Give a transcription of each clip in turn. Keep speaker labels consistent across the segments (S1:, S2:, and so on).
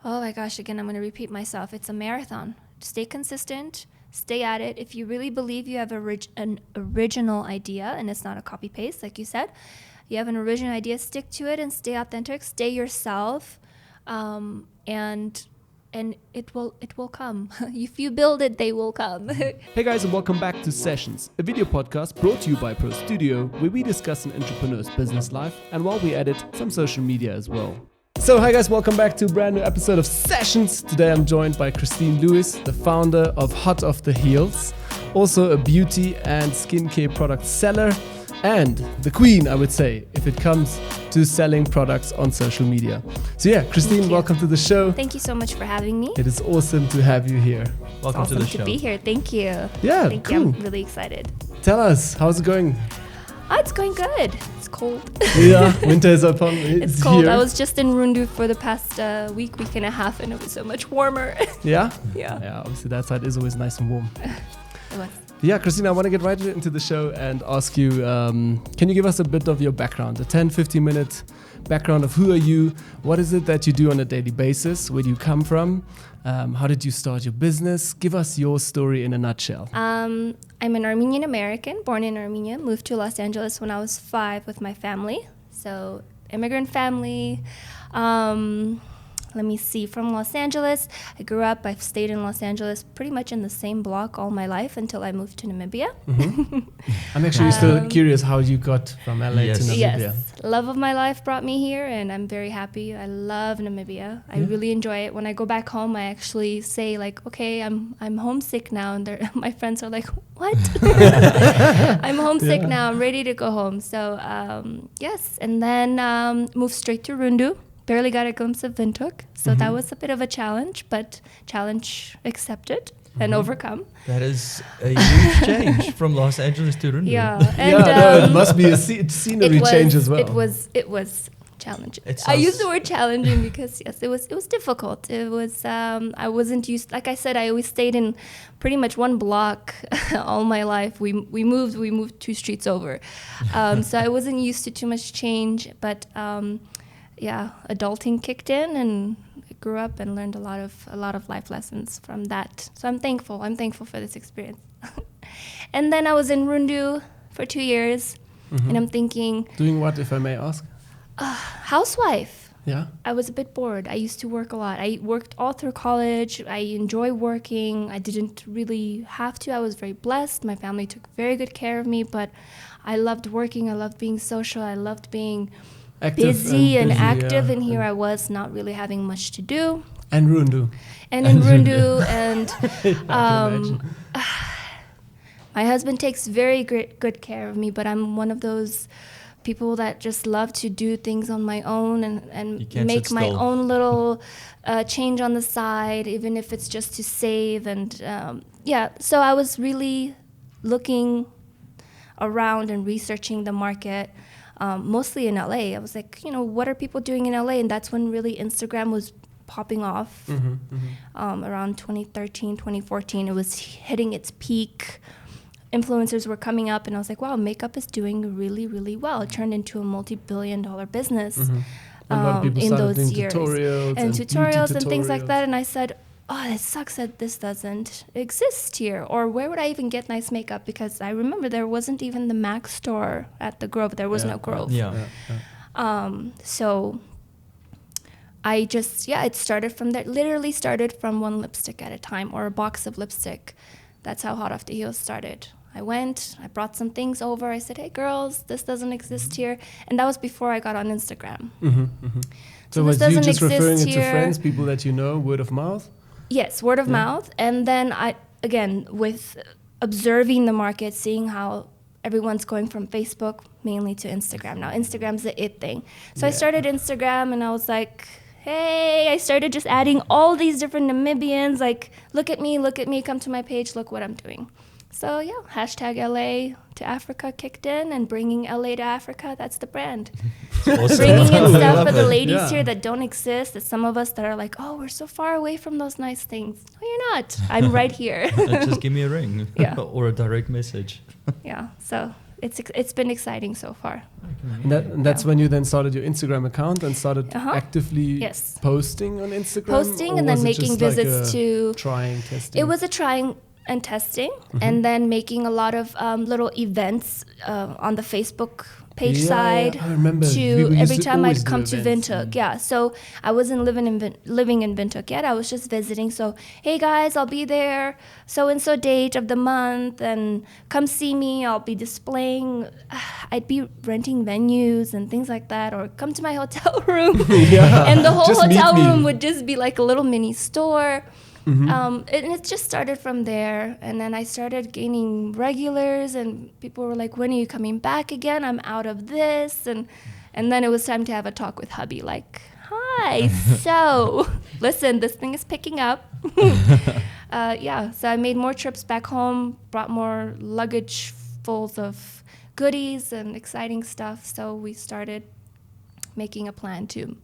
S1: Oh my gosh, again, I'm going to repeat myself. It's a marathon. Stay consistent, stay at it. If you really believe you have an original idea, and it's not a copy paste, like you said, you have an original idea, stick to it and stay authentic, stay yourself, and it will come. If you build it, they will come.
S2: Hey guys, and welcome back to Sessions, a video podcast brought to you by Pro Studio, where we discuss an entrepreneur's business life and while we edit some social media as well. So hi guys, welcome back to a brand new episode of Sessions. Today I'm joined by Kristine Lewis, the founder of Hott of the Heels, also a beauty and skincare product seller, and the queen, I would say, if it comes to selling products on social media. So yeah, Kristine, welcome to the show.
S1: Thank you so much for having me.
S2: It is awesome to have you here.
S3: Welcome to the show.
S1: To be here. Thank you.
S2: Yeah,
S1: Thank
S2: cool.
S1: you. I'm really excited.
S2: Tell us, how's it going?
S1: Oh, it's going good. It's cold.
S2: Yeah, winter is upon.
S1: It's cold.
S2: Here.
S1: I was just in Rundu for the past week and a half, and it was so much warmer.
S2: Yeah?
S1: Yeah.
S2: Yeah, obviously that side is always nice and warm.
S1: It was.
S2: Yeah, Kristine, I want to get right into the show and ask you, can you give us a bit of your background, a 10, 15-minute background of who are you, what is it that you do on a daily basis, where do you come from, how did you start your business? Give us your story in a nutshell.
S1: I'm an Armenian American, born in Armenia, moved to Los Angeles when I was 5 with my family. So immigrant family. Let me see, from Los Angeles. I grew up, I've stayed in Los Angeles pretty much in the same block all my life until I moved to Namibia.
S2: Mm-hmm. I'm actually still curious how you got from LA to Namibia.
S1: Yes, love of my life brought me here and I'm very happy. I love Namibia. I really enjoy it. When I go back home, I actually say like, okay, I'm homesick now. And my friends are like, what? I'm homesick now. I'm ready to go home. So yes, and then moved straight to Rundu. Barely got a glimpse of windhoek, so that was a bit of a challenge, but challenge accepted and overcome.
S3: That is a huge change from Los Angeles to Rundu.
S1: Yeah, and
S2: no, it must be a scenery change as well.
S1: It was challenging. I use the word challenging because yes, it was difficult. It was I wasn't used. Like I said, I always stayed in pretty much one block all my life. We moved 2 streets over, so I wasn't used to too much change, but. Yeah, adulting kicked in, and I grew up and learned a lot of life lessons from that. So I'm thankful for this experience. And then I was in Rundu for 2 years, and I'm thinking,
S2: doing what, if I may ask?
S1: Housewife.
S2: Yeah.
S1: I was a bit bored. I used to work a lot. I worked all through college. I enjoy working. I didn't really have to. I was very blessed. My family took very good care of me, but I loved working. I loved being social. I loved being busy and active, and here I was not really having much to do.
S2: And Rundu.
S1: And in Rundu, and my husband takes very good care of me, but I'm one of those people that just love to do things on my own and make my own little change on the side, even if it's just to save. And so I was really looking around and researching the market. Mostly in LA. I was like, what are people doing in LA? And that's when really Instagram was popping off. Around 2013, 2014, it was hitting its peak. Influencers were coming up, and I was like, wow, makeup is doing really, really well. It turned into a multi-billion-dollar business in those years. Tutorials and things like that. And I said, oh, it sucks that this doesn't exist here. Or where would I even get nice makeup? Because I remember there wasn't even the MAC store at the Grove. There was no Grove. So I just, it started from there. Literally started from one lipstick at a time, or a box of lipstick. That's how Hott of the Heels started. I went, I brought some things over. I said, hey, girls, this doesn't exist here. And that was before I got on Instagram.
S2: So was you just referring it to friends, people that you know, word of mouth?
S1: Yes, word of mouth. And then with observing the market, seeing how everyone's going from Facebook mainly to Instagram. Now, Instagram's the it thing. So I started Instagram, and I was like, hey, I started just adding all these different Namibians, like, look at me, come to my page, look what I'm doing. So hashtag LA to Africa kicked in, and bringing LA to Africa, that's the brand.
S3: Awesome.
S1: Bringing in stuff for the ladies here that don't exist, that some of us that are like, oh, we're so far away from those nice things. No, you're not. I'm right here.
S3: Just give me a ring or a direct message.
S1: So it's been exciting so far.
S2: And that's when you then started your Instagram account and started actively posting on Instagram?
S1: Posting and then making visits to...
S2: testing?
S1: It was a trying and testing, and then making a lot of little events on the Facebook page side.
S2: I remember.
S1: To every time I'd come to Windhoek. Yeah, so I wasn't living in Windhoek yet. I was just visiting. So, hey guys, I'll be there so-and-so date of the month, and come see me. I'll be displaying. I'd be renting venues and things like that, or come to my hotel room. And the whole hotel room would just be like a little mini store. And it just started from there, and then I started gaining regulars, and people were like, when are you coming back again? I'm out of this. And then it was time to have a talk with hubby, like, hi, so listen, this thing is picking up. So I made more trips back home, brought more luggage fulls of goodies and exciting stuff. So we started making a plan to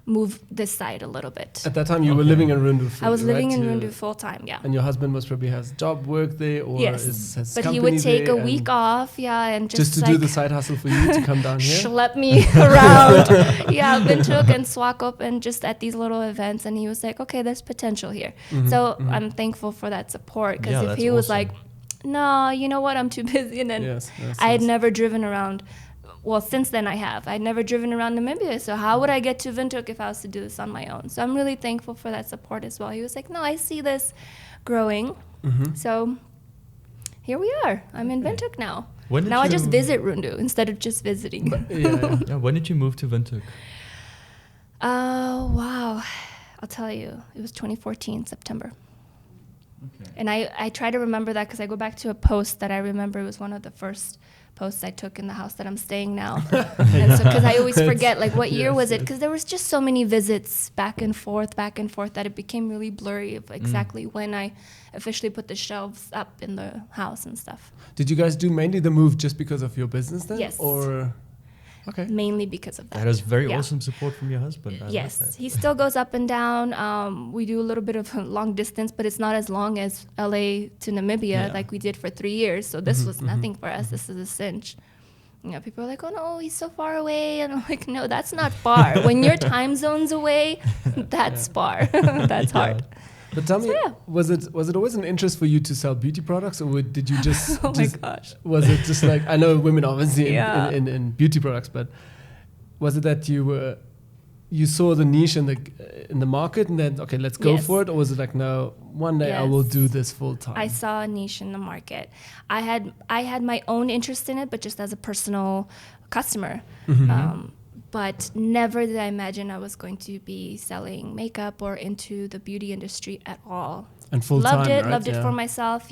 S1: move this side a little bit.
S2: At that time, you were living in Rundu.
S1: I was living in Rundu full time, yeah.
S2: And your husband has job work there, or has
S1: but he would take a week off, and just
S2: to do the side hustle for you to come down here,
S1: schlep me around, Windhoek and Swakop, and just at these little events. And he was like, okay, there's potential here. So I'm thankful for that support, because if he was like, no, you know what, I'm too busy, and then I had never driven around. Well, since then I have. I'd never driven around Namibia, so how would I get to Windhoek if I was to do this on my own? So I'm really thankful for that support as well. He was like, no, I see this growing. So here we are. I'm in Windhoek now. Now I just visit Rundu instead of just visiting.
S3: When did you move to Windhoek?
S1: Wow. I'll tell you. It was 2014, September. Okay. And I try to remember that because I go back to a post that I remember. It was one of the first posts I took in the house that I'm staying now. And so, because I always forget, like, what year was it? Because there was just so many visits back and forth, that it became really blurry of exactly when I officially put the shelves up in the house and stuff.
S2: Did you guys do mainly the move just because of your business then?
S1: Yes.
S2: Or... Okay.
S1: Mainly because of that.
S3: That is very awesome support from your husband. I
S1: yes,
S3: like that.
S1: He still goes up and down. We do a little bit of long distance, but it's not as long as LA to Namibia like we did for 3 years. So this was nothing for us. This is a cinch. People are like, oh no, he's so far away. And I'm like, no, that's not far. When your time zone's away, that's far. That's hard.
S2: But tell me, was it always an interest for you to sell beauty products, or did you just...
S1: my gosh.
S2: Was it just like, I know women obviously in beauty products, but was it that you saw the niche in the market and then, okay, let's go for it? Or was it like, no, one day I will do this full time?
S1: I saw a niche in the market. I had my own interest in it, but just as a personal customer. But never did I imagine I was going to be selling makeup or into the beauty industry at all.
S2: And full time,
S1: loved it,
S2: right?
S1: loved it for myself.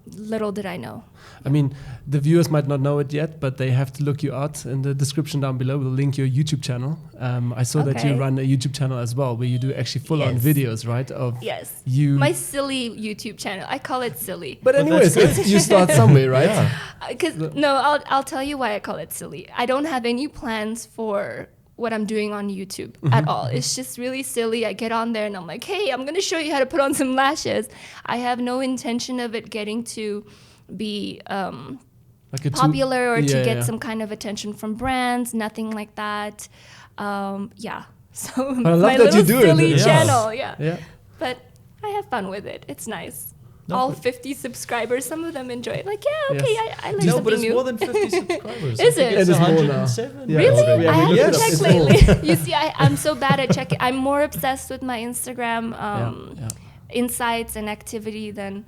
S1: Little did I know.
S2: I mean, the viewers might not know it yet, but they have to look you out in the description down below. We'll link your YouTube channel. I saw that you run a YouTube channel as well, where you do actually full-on videos, right? Of you.
S1: My silly YouTube channel. I call it silly.
S2: But anyways, you start somewhere, right?
S1: I'll tell you why I call it silly. I don't have any plans for what I'm doing on YouTube at all. It's just really silly. I get on there and I'm like, hey, I'm going to show you how to put on some lashes. I have no intention of it getting to be popular or to get some kind of attention from brands, nothing like that. So
S2: I love
S1: my
S2: that
S1: little
S2: you do
S1: silly
S2: it.
S1: channel, But I have fun with it. It's nice. All 50 subscribers, some of them enjoy it. Like, I learned something new.
S3: No, but it's more than 50 subscribers.
S1: Is it?
S3: It's
S2: It is more now.
S3: 107.
S1: Really?
S2: Yeah,
S1: I
S2: we
S1: haven't
S2: looked it
S1: checked
S2: up.
S1: lately. You see, I'm so bad at checking. I'm more obsessed with my Instagram insights and activity than...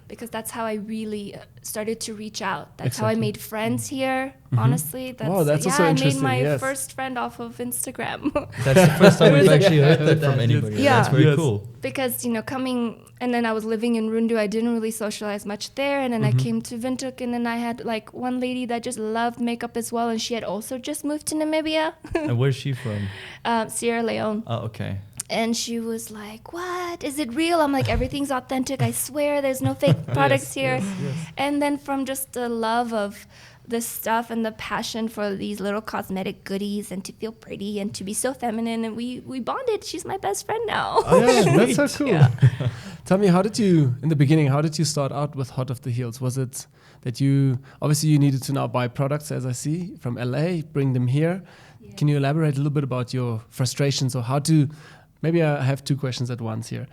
S1: because that's how I really started to reach out. That's how I made friends here, honestly.
S2: That's also
S1: I
S2: interesting.
S1: made my first friend off of Instagram.
S3: That's the first time we've actually heard that from anybody.
S1: Yeah.
S3: That's very cool.
S1: Because, coming... And then I was living in Rundu. I didn't really socialize much there. And then I came to Windhoek. And then I had, like, one lady that just loved makeup as well. And she had also just moved to Namibia.
S3: And where's she from?
S1: Sierra Leone.
S3: Oh, okay.
S1: And she was like, what? Is it real? I'm like, everything's authentic. I swear there's no fake products here. Yes. And then from just the love of the stuff and the passion for these little cosmetic goodies and to feel pretty and to be so feminine. And we bonded. She's my best friend now.
S2: Oh, yeah, that's so cool. Tell me, in the beginning, how did you start out with Hott of the Heels? Was it that you needed to now buy products, as I see, from LA, bring them here? Yeah. Can you elaborate a little bit about your frustrations or maybe I have two questions at once here.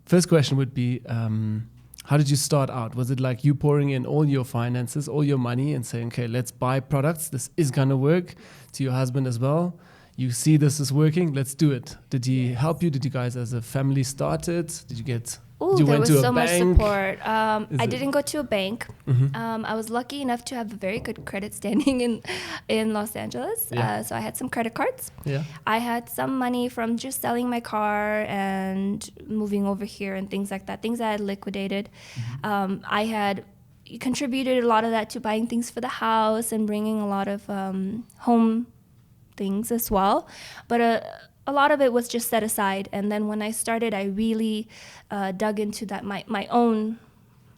S2: First question would be, how did you start out? Was it like you pouring in all your finances, all your money and saying, okay, let's buy products. This is going to work, to your husband as well? You see this is working, let's do it. Did he help you? Did you guys as a family start it? Did you get...
S1: Oh, there was so much support. I didn't go to a bank. Mm-hmm. I was lucky enough to have a very good credit standing in Los Angeles. Yeah. So I had some credit cards. Yeah. I had some money from just selling my car and moving over here and things like that, things I had liquidated. Mm-hmm. I had contributed a lot of that to buying things for the house and bringing a lot of home things as well. But a lot of it was just set aside, and then when I started, I really dug into that my own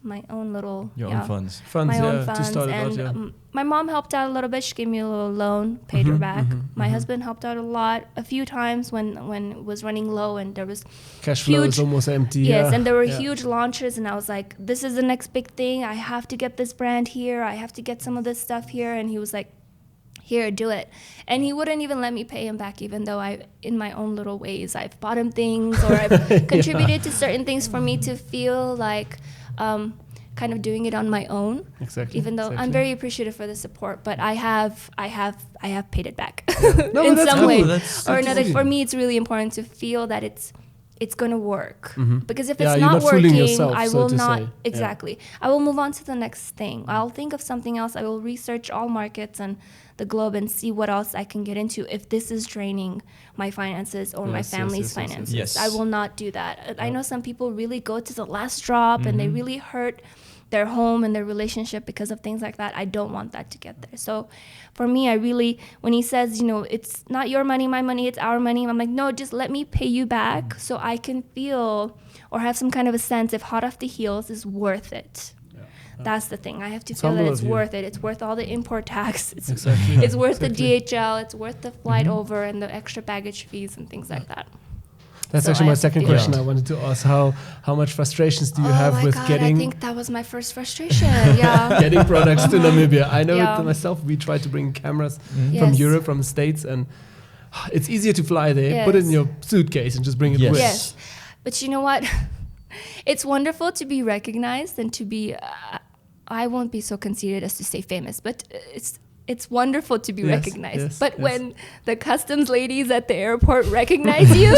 S1: little
S3: own funds,
S1: my own funds, to start and my mom helped out a little bit. She gave me a little loan, paid her back. My husband helped out a few times when it was running low and there was
S2: cash flow was almost empty.
S1: Yes, and there were huge launches, and I was like, "This is the next big thing. I have to get this brand here. I have to get some of this stuff here." And he was like, "Here, do it." And he wouldn't even let me pay him back, even though in my own little ways, I've bought him things or I've contributed to certain things for me to feel like kind of doing it on my own.
S2: Exactly.
S1: Even though I'm very appreciative for the support, but I have paid it back
S2: No,
S1: in some way
S2: or
S1: another. For me, it's really important to feel that it's going to work. Because if it's not working, yourself, I will not. Exactly. I will move on to the next thing. I'll think of something else. I will research all markets and the globe and see what else I can get into if this is draining my finances or my family's finances.
S3: Yes.
S1: I will not do that. I know some people really go to the last drop and they really hurt their home and their relationship because of things like that. I don't want that to get there. So for me, when he says, it's not your money, my money, it's our money, I'm like, no, just let me pay you back so I can feel or have some kind of a sense if Hott of the Heels is worth it. That's the thing. I have to feel that it's worth it. It's worth all the import tax. It's worth the DHL. It's worth the flight over and the extra baggage fees and things like that.
S2: That's actually my second question. I wanted to ask how much frustrations do you have with getting...
S1: I think that was my first frustration,
S2: getting products to Namibia. I know it myself. We tried to bring cameras from Europe, from the States, and it's easier to fly there, put it in your suitcase and just bring it with.
S1: Yes, but you know what? It's wonderful to be recognized and to be... I won't be so conceited as to say famous, but it's wonderful to be recognized. But when the customs ladies at the airport recognize you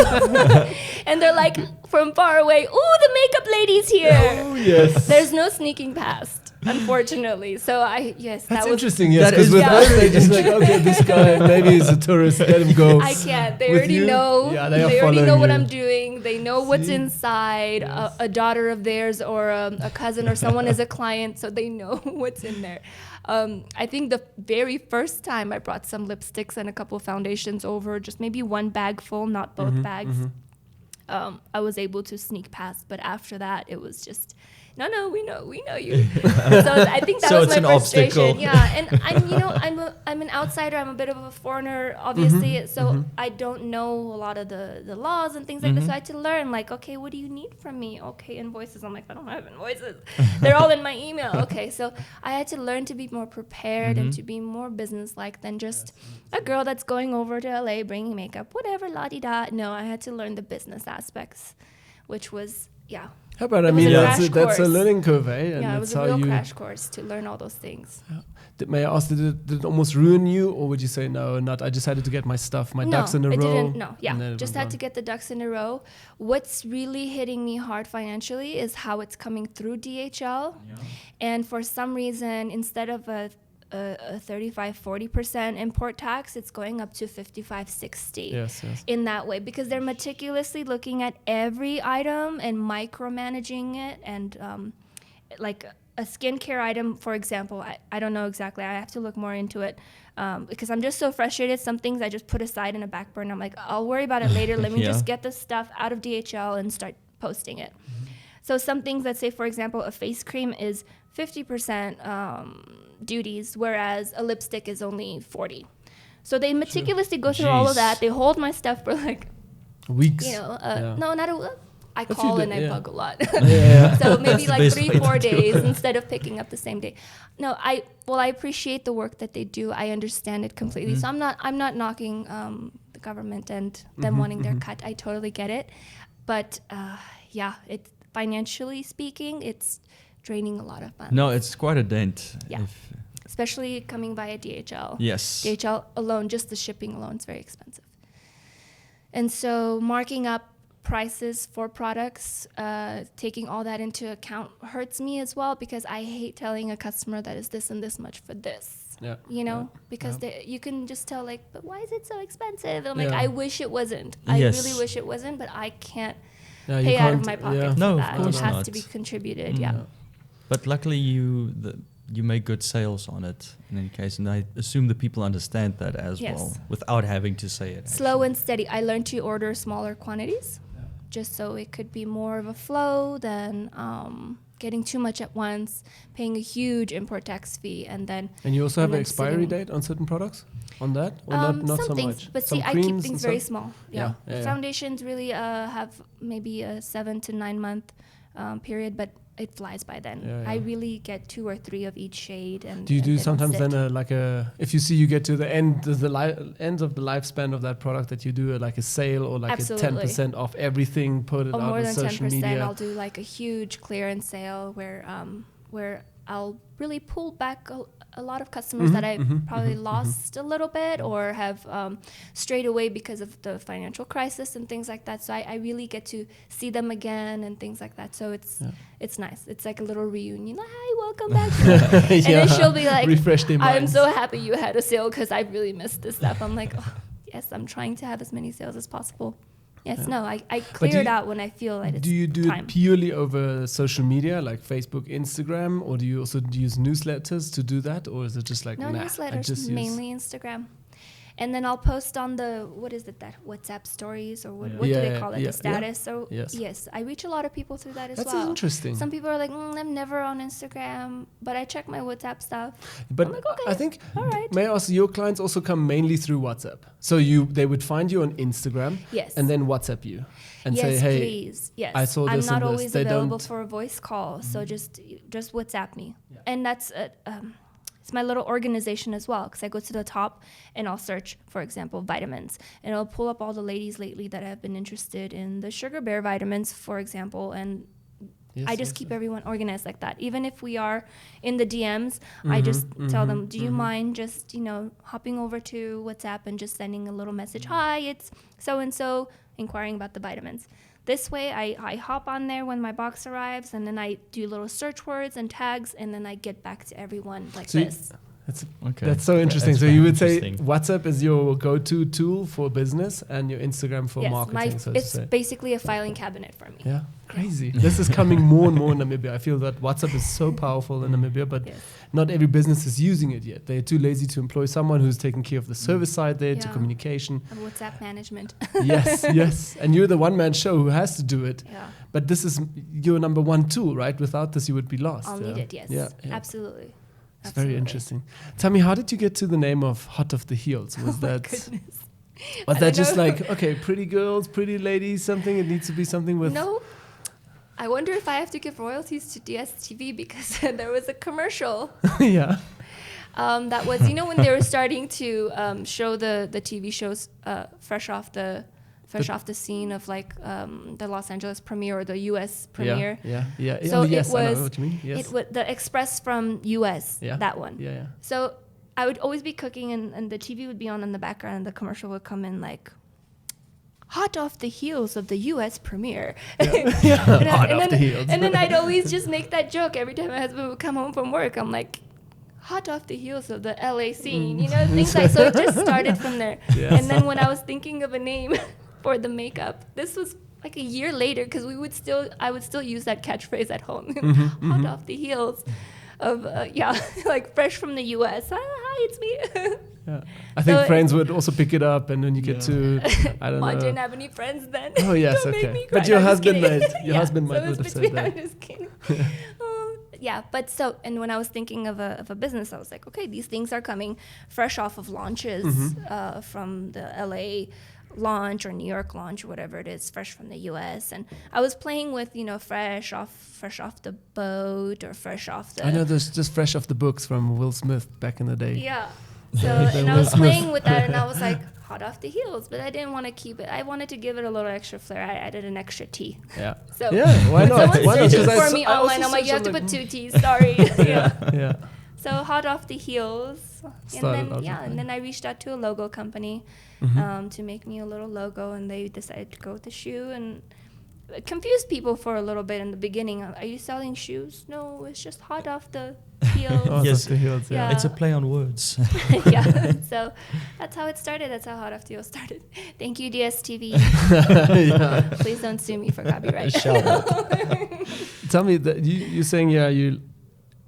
S1: and they're like from far away, "Ooh, the makeup lady's here."
S2: Oh, yes.
S1: There's no sneaking past, unfortunately. So
S2: that's interesting. Yes, because with us they just like, okay, this guy maybe he's a tourist, let him go.
S1: I can't. They already know. Yeah, they already know what I'm doing. They know what's inside. Yes. A daughter of theirs or a cousin or someone is a client, so they know what's in there. I think the very first time I brought some lipsticks and a couple of foundations over, just maybe one bag full, not both bags. I was able to sneak past, but after that, it was just, no, we know you. So I think that was my frustration. Obstacle. Yeah, and I'm an outsider. I'm a bit of a foreigner, obviously. So I don't know a lot of the laws and things like this. So I had to learn, like, okay, what do you need from me? Okay, invoices. I'm like, I don't have invoices. They're all in my email. Okay, so I had to learn to be more prepared and to be more business-like than just a girl that's going over to LA bringing makeup, whatever, la-di-da. No, I had to learn the business aspects, which was,
S2: How about, that's a learning curve, eh? And
S1: it was a real crash course to learn all those things.
S2: May I ask, did it almost ruin you, or would you say, no, not, I just had to get my stuff, ducks in a row?
S1: Just had to get the ducks in a row. What's really hitting me hard financially is how it's coming through DHL. Yeah. And for some reason, instead of a 35-40% import tax, it's going up to 55-60 in that way, because they're meticulously looking at every item and micromanaging it. And like a skincare item, for example, I don't know exactly, I have to look more into it, because I'm just so frustrated. Some things I just put aside in a back burner. I'm like, I'll worry about it later. Let me just get the stuff out of DHL and start posting it. So some things, let's say, for example, a face cream is 50% duties, whereas a lipstick is only 40. So they meticulously go through all of that. They hold my stuff for like
S2: weeks.
S1: No, not a. I call and I bug a lot.
S2: Yeah.
S1: So maybe like 3-4 days
S3: it.
S1: instead of picking up the same day. No, I appreciate the work that they do. I understand it completely. So I'm not knocking the government and them wanting their cut. I totally get it. But it financially speaking, it's draining a lot of funds.
S3: No, it's quite a dent.
S1: Yeah. Especially coming via DHL.
S3: Yes.
S1: DHL alone, just the shipping alone is very expensive. And so marking up prices for products, taking all that into account hurts me as well, because I hate telling a customer that is this and this much for this.
S2: Yeah.
S1: You know, because you can just tell like, but why is it so expensive? And I'm like, I wish it wasn't. I really wish it wasn't, but I can't pay out of my pocket for that. It has to be contributed. Yeah.
S3: But luckily you make good sales on it in any case, and I assume the people understand that as well without having to say it.
S1: Slow and steady. I learned to order smaller quantities, just so it could be more of a flow than getting too much at once, paying a huge import tax fee, and then.
S2: And you also have an expiry date on certain products, on that, or not so
S1: things,
S2: much.
S1: But
S2: some
S1: see, I keep things very small. Yeah. Foundations really have maybe a 7 to 9 month period, but it flies by then. I really get 2 or 3 of each shade. And
S2: do you do sometimes then if you see you get to the end of the lifespan of that product, that you do like a sale or like
S1: Absolutely.
S2: a 10% off everything, put it out on social media?
S1: More than 10%. I'll do like a huge clearance sale where I'll really pull back a lot of customers that I probably lost a little bit or have strayed away because of the financial crisis and things like that. So I really get to see them again and things like that. So it's nice. It's like a little reunion. Like, hi, welcome back. And then she'll be like, I'm so happy you had a sale because I really missed this stuff. I'm like, oh, yes, I'm trying to have as many sales as possible. Yes, no, I clear it out when I feel like it's time.
S2: Do you do it purely over social media, like Facebook, Instagram, or do you also use newsletters to do that, or is it just like
S1: newsletters, mainly Instagram? And then I'll post on the, what is it, that WhatsApp stories, or what do they call it, the status? So yes, I reach a lot of people through that as well.
S2: That's interesting.
S1: Some people are like, I'm never on Instagram, but I check my WhatsApp stuff.
S2: But I'm like, okay, I think, may I ask, your clients also come mainly through WhatsApp? So they would find you on Instagram, and then WhatsApp you and say, hey,
S1: please. Yes,
S2: I saw this.
S1: I'm not always available for a voice call, so just WhatsApp me, and that's it's my little organization as well, because I go to the top and I'll search, for example, vitamins, and I'll pull up all the ladies lately that have been interested in the sugar bear vitamins, for example, and I just keep everyone organized like that. Even if we are in the DMs, I just tell them, do you mind just, hopping over to WhatsApp and just sending a little message, hi, it's so-and-so, inquiring about the vitamins. This way, I hop on there when my box arrives, and then I do little search words and tags, and then I get back to everyone like this.
S2: That's so interesting. So you would say WhatsApp is your go-to tool for business and your Instagram for marketing, so to say.
S1: It's basically a filing cabinet for me.
S2: Yeah, crazy. This is coming more and more in Namibia. I feel that WhatsApp is so powerful in Namibia, but not every business is using it yet. They're too lazy to employ someone who's taking care of the service side there, to communication.
S1: And WhatsApp management.
S2: Yes. And you're the one-man show who has to do it. Yeah. But this is your number one tool, right? Without this, you would be lost.
S1: I'll need it, yes. Yeah. Absolutely.
S2: It's very interesting. Tell me, how did you get to the name of Hott of the Heels? Was that just like, okay, pretty girls, pretty ladies, something? It needs to be something with...
S1: No. I wonder if I have to give royalties to DSTV, because there was a commercial. That was, when they were starting to show the TV shows fresh off the scene of like the Los Angeles premiere or the US premiere.
S2: So it was, I know what you mean. Yes.
S1: It was the Express from US, that one. So I would always be cooking, and the TV would be on in the background, and the commercial would come in like, hot off the heels of the US premiere.
S2: Hot off the heels.
S1: And then I'd always just make that joke every time my husband would come home from work. I'm like, hot off the heels of the LA scene, things like, so it just started from there. And then when I was thinking of a name for the makeup, this was like a year later, because I would still use that catchphrase at home. Hot off the heels of, like fresh from the US. Hi, it's me.
S2: I think friends would also pick it up, and then you get to, I don't know.
S1: I didn't have any friends then.
S2: Oh, yes,
S1: Don't
S2: okay.
S1: make me cry.
S2: But your husband might. Your husband might
S1: have
S2: said that.
S1: I'm just kidding. But and when I was thinking of a business, I was like, okay, these things are coming fresh off of launches from the LA launch or New York launch or whatever it is, fresh from the US. And I was playing with, fresh off the boat or fresh off the...
S2: I know there's just fresh off the books from Will Smith back in the day.
S1: Yeah. So, and I was playing with that and I was like, hot off the heels, but I didn't want to keep it. I wanted to give it a little extra flair. I added an extra T.
S2: Yeah.
S1: So
S2: why not?
S1: Someone searched for me online. I'm like, you have to put 2 T's. Sorry.
S2: Yeah.
S1: So hot off the heels, and then I reached out to a logo company to make me a little logo, and they decided to go with the shoe, and it confused people for a little bit in the beginning. Are you selling shoes? No, it's just hot off the heels.
S3: Yes,
S2: the heels. Yeah.
S3: It's a play on words.
S1: Yeah, so that's how it started. That's how Hot Off the Heels started. Thank you, DSTV. Please don't sue me for copyright.
S2: Tell me that you're saying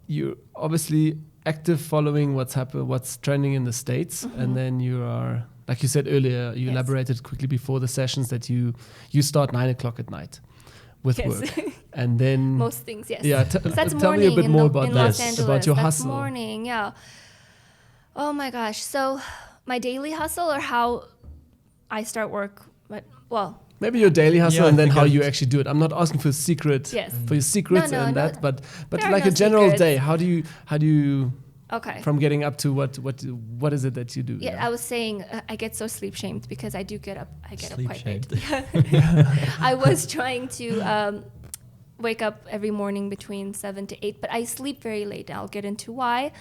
S2: you obviously active following what's trending in the States, and then you are, like you said earlier, you elaborated quickly before the sessions that you start 9 o'clock at night with work, and then
S1: most things. Yes.
S2: Yeah. Tell me a bit more about that. About your hustle.
S1: Morning. Yeah. Oh my gosh. So my daily hustle, or how I start work. Well.
S2: Maybe your daily hustle and then how you actually do it. I'm not asking for a secret, for your secrets but like a general day. How do you from getting up to what is it that you do?
S1: Yeah, I was saying I get so sleep shamed because I do get up quite late. I was trying to wake up every morning between 7 to 8, but I sleep very late. I'll get into why,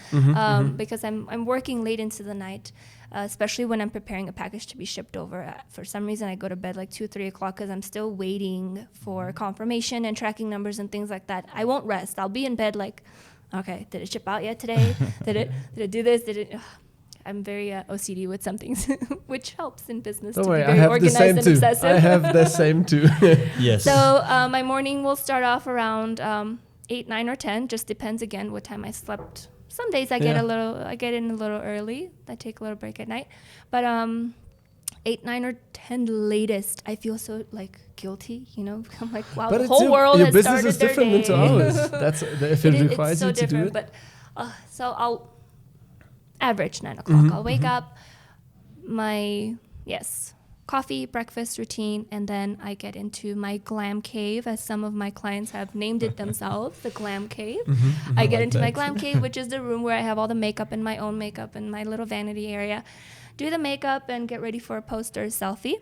S1: because I'm working late into the night. Especially when I'm preparing a package to be shipped over. For some reason, I go to bed like 2, 3 o'clock because I'm still waiting for confirmation and tracking numbers and things like that. I won't rest. I'll be in bed like, okay, did it ship out yet today? Did it do this? I'm very OCD with some things, which helps in business.
S2: Don't
S1: to
S2: worry,
S1: be very organized and obsessive.
S2: I have the same too.
S3: Yes.
S1: So my morning will start off around 8, 9, or 10. Just depends again what time I slept. Some days I get in a little early. I take a little break at night, but 8, 9, or 10 latest. I feel so like guilty, I'm like, wow, the whole world has started their day. Your business is different into ours.
S2: That's if it requires you to do it.
S1: But so I'll average 9 o'clock. I'll wake up, coffee, breakfast routine, and then I get into my glam cave, as some of my clients have named it themselves, the glam cave. I get into my glam cave, which is the room where I have all the makeup and my own makeup and my little vanity area. Do the makeup and get ready for a post or a selfie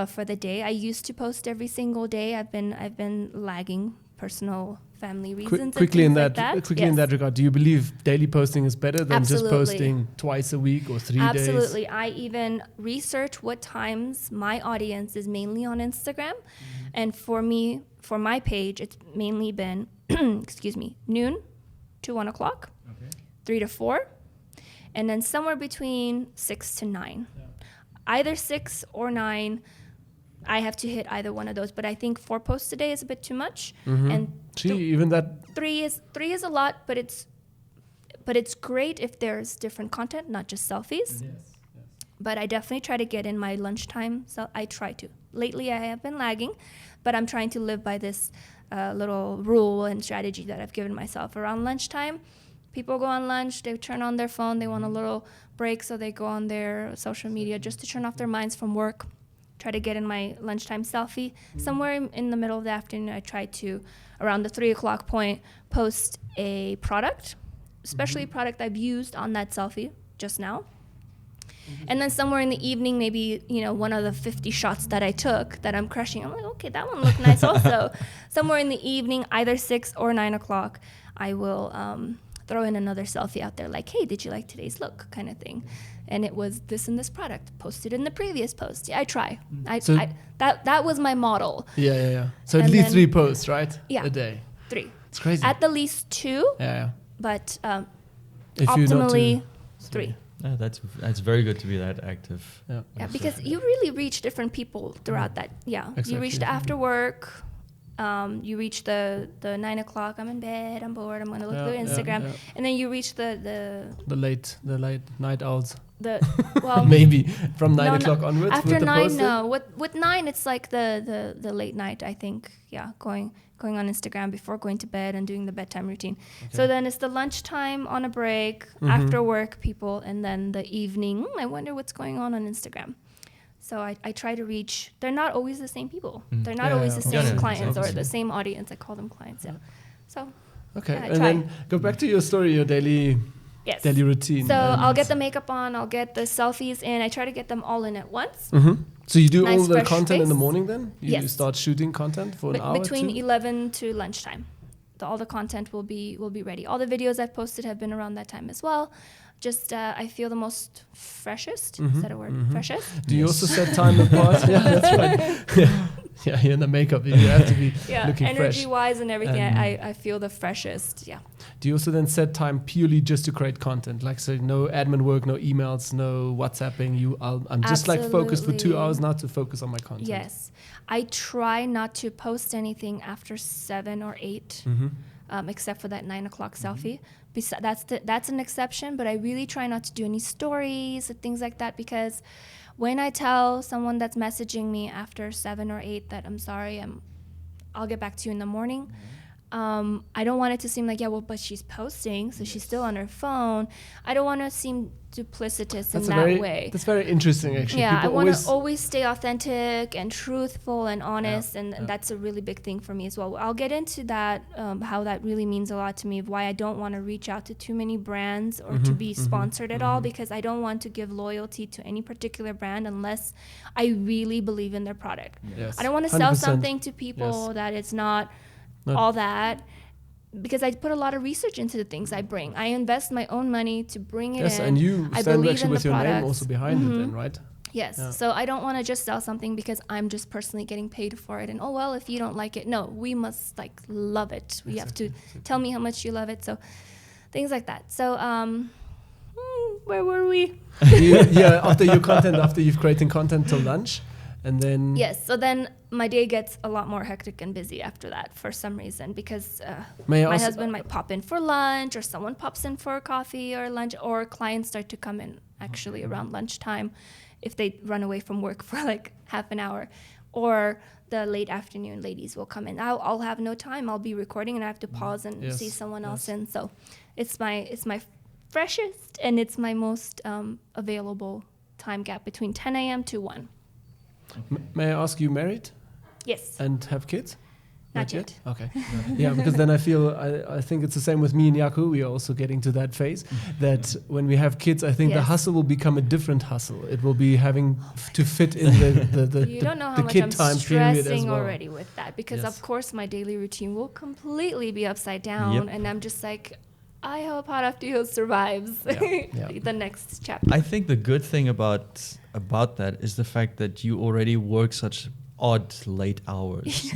S1: for the day. I used to post every single day. I've been lagging, personal family reasons.
S2: Quickly in that regard, do you believe daily posting is better than just posting twice a week or 3 days?
S1: Absolutely. I even research what times my audience is mainly on Instagram. And for me, for my page, it's mainly been, noon to 1 o'clock, 3 to 4, and then somewhere between 6 to 9. Yeah. Either 6 or 9. I have to hit either one of those, but I think 4 posts a day is a bit too much. And
S2: even that
S1: 3 is a lot, but it's great if there's different content, not just selfies. Yes. But I definitely try to get in my lunchtime. So I try to. Lately, I have been lagging, but I'm trying to live by this little rule and strategy that I've given myself. Around lunchtime, people go on lunch, they turn on their phone, they want a little break, so they go on their social media just to turn off their minds from work. Try to get in my lunchtime selfie. Somewhere in the middle of the afternoon, I try to, around the 3 o'clock point, post a product, especially a product I've used on that selfie just now. And then somewhere in the evening, maybe, one of the 50 shots that I took that I'm crushing, I'm like, okay, that one looked nice also. Somewhere in the evening, either 6 or 9 o'clock, I will throw in another selfie out there like, hey, did you like today's look, kind of thing. And it was this and this product posted in the previous post. Yeah, I try. That was my model.
S2: Yeah. So at least 3 posts, right?
S1: Yeah.
S2: A day.
S1: 3.
S2: It's crazy.
S1: At the least 2.
S2: Yeah.
S1: But
S2: if
S1: optimally 3.
S3: Yeah, that's very good to be that active.
S1: Yeah, because you really reach different people throughout that. Yeah, exactly. You reach the after work. You reach the 9 o'clock. I'm in bed. I'm bored. I'm gonna look through Instagram, and then you reach the late
S2: night owls.
S1: Well,
S2: maybe from 9 o'clock onwards.
S1: After 9, no. With 9, it's like the late night. I think. Yeah, going on Instagram before going to bed and doing the bedtime routine. Okay. So then it's the lunchtime on a break, after work people, and then the evening. I wonder what's going on Instagram. So I try to reach, they're not always the same people. They're not always the same clients or the same audience. I call them clients. Yeah. So.
S2: Okay. And then go back to your story, your daily routine.
S1: So I'll get the makeup on, I'll get the selfies in. I try to get them all in at once.
S2: So you do all the content in the morning then? You start shooting content for an hour?
S1: Between 11 to lunchtime. All the content will be ready. All the videos I've posted have been around that time as well. Just I feel the most freshest. Is that a word? Freshest.
S2: Do you also set time apart? Yeah, that's right. Yeah, in the makeup you have to be looking fresh.
S1: Energy-wise and everything, I feel the freshest. Yeah.
S2: Do you also then set time purely just to create content? Like, so no admin work, no emails, no WhatsApping. I'm just like focused for 2 hours now to focus on my content.
S1: Yes, I try not to post anything after 7 or 8, except for that 9 o'clock selfie. That's an exception, but I really try not to do any stories or things like that, because when I tell someone that's messaging me after 7 or 8 that I'm sorry, I'll get back to you in the morning, I don't want it to seem like, but she's posting, so she's still on her phone. I don't want to seem duplicitous in that way.
S2: That's very interesting, actually.
S1: Yeah, I want to always stay authentic and truthful and honest, and that's a really big thing for me as well. I'll get into that, how that really means a lot to me, why I don't want to reach out to too many brands or to be sponsored at all, because I don't want to give loyalty to any particular brand unless I really believe in their product.
S2: Yes.
S1: I don't want to sell something to people that it's not all that, because I put a lot of research into the things I bring. I invest my own money to bring it in.
S2: Yes, and you stand actually with your name also behind it then, right?
S1: Yes, so I don't want to just sell something because I'm just personally getting paid for it. And if you don't like it, no, we must love it. We have to tell me how much you love it. So things like that. So where were we?
S2: After your content, after you've created content till lunch. And then
S1: so then my day gets a lot more hectic and busy after that for some reason, because my husband might pop in for lunch, or someone pops in for coffee or lunch, or clients start to come in actually around lunchtime if they run away from work for half an hour, or the late afternoon ladies will come in. I'll have no time. I'll be recording and I have to pause and see someone else in. So it's my freshest and it's my most available time gap between 10 a.m. to 1.
S2: May I ask, you married?
S1: Yes.
S2: And have kids?
S1: Not yet.
S2: Okay. Yeah, because then I think it's the same with me and Yaku. We are also getting to that phase that when we have kids, I think the hustle will become a different hustle. It will be having to fit in the
S1: you don't know how much I'm stressing already with that, because of course my daily routine will completely be upside down, and I'm just like, I hope Hott After Heels survives the next chapter.
S3: I think the good thing about that is the fact that you already work such odd late hours.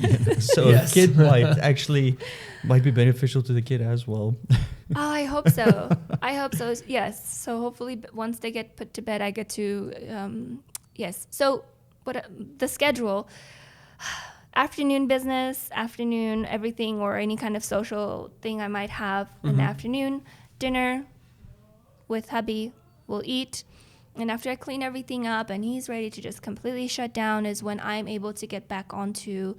S3: So a kid might be beneficial to the kid as well.
S1: I hope so. Yes. So hopefully once they get put to bed, I get to, yes. So the schedule, afternoon business, afternoon everything, or any kind of social thing I might have in the afternoon, dinner with hubby, we'll eat. And after I clean everything up and he's ready to just completely shut down is when I'm able to get back onto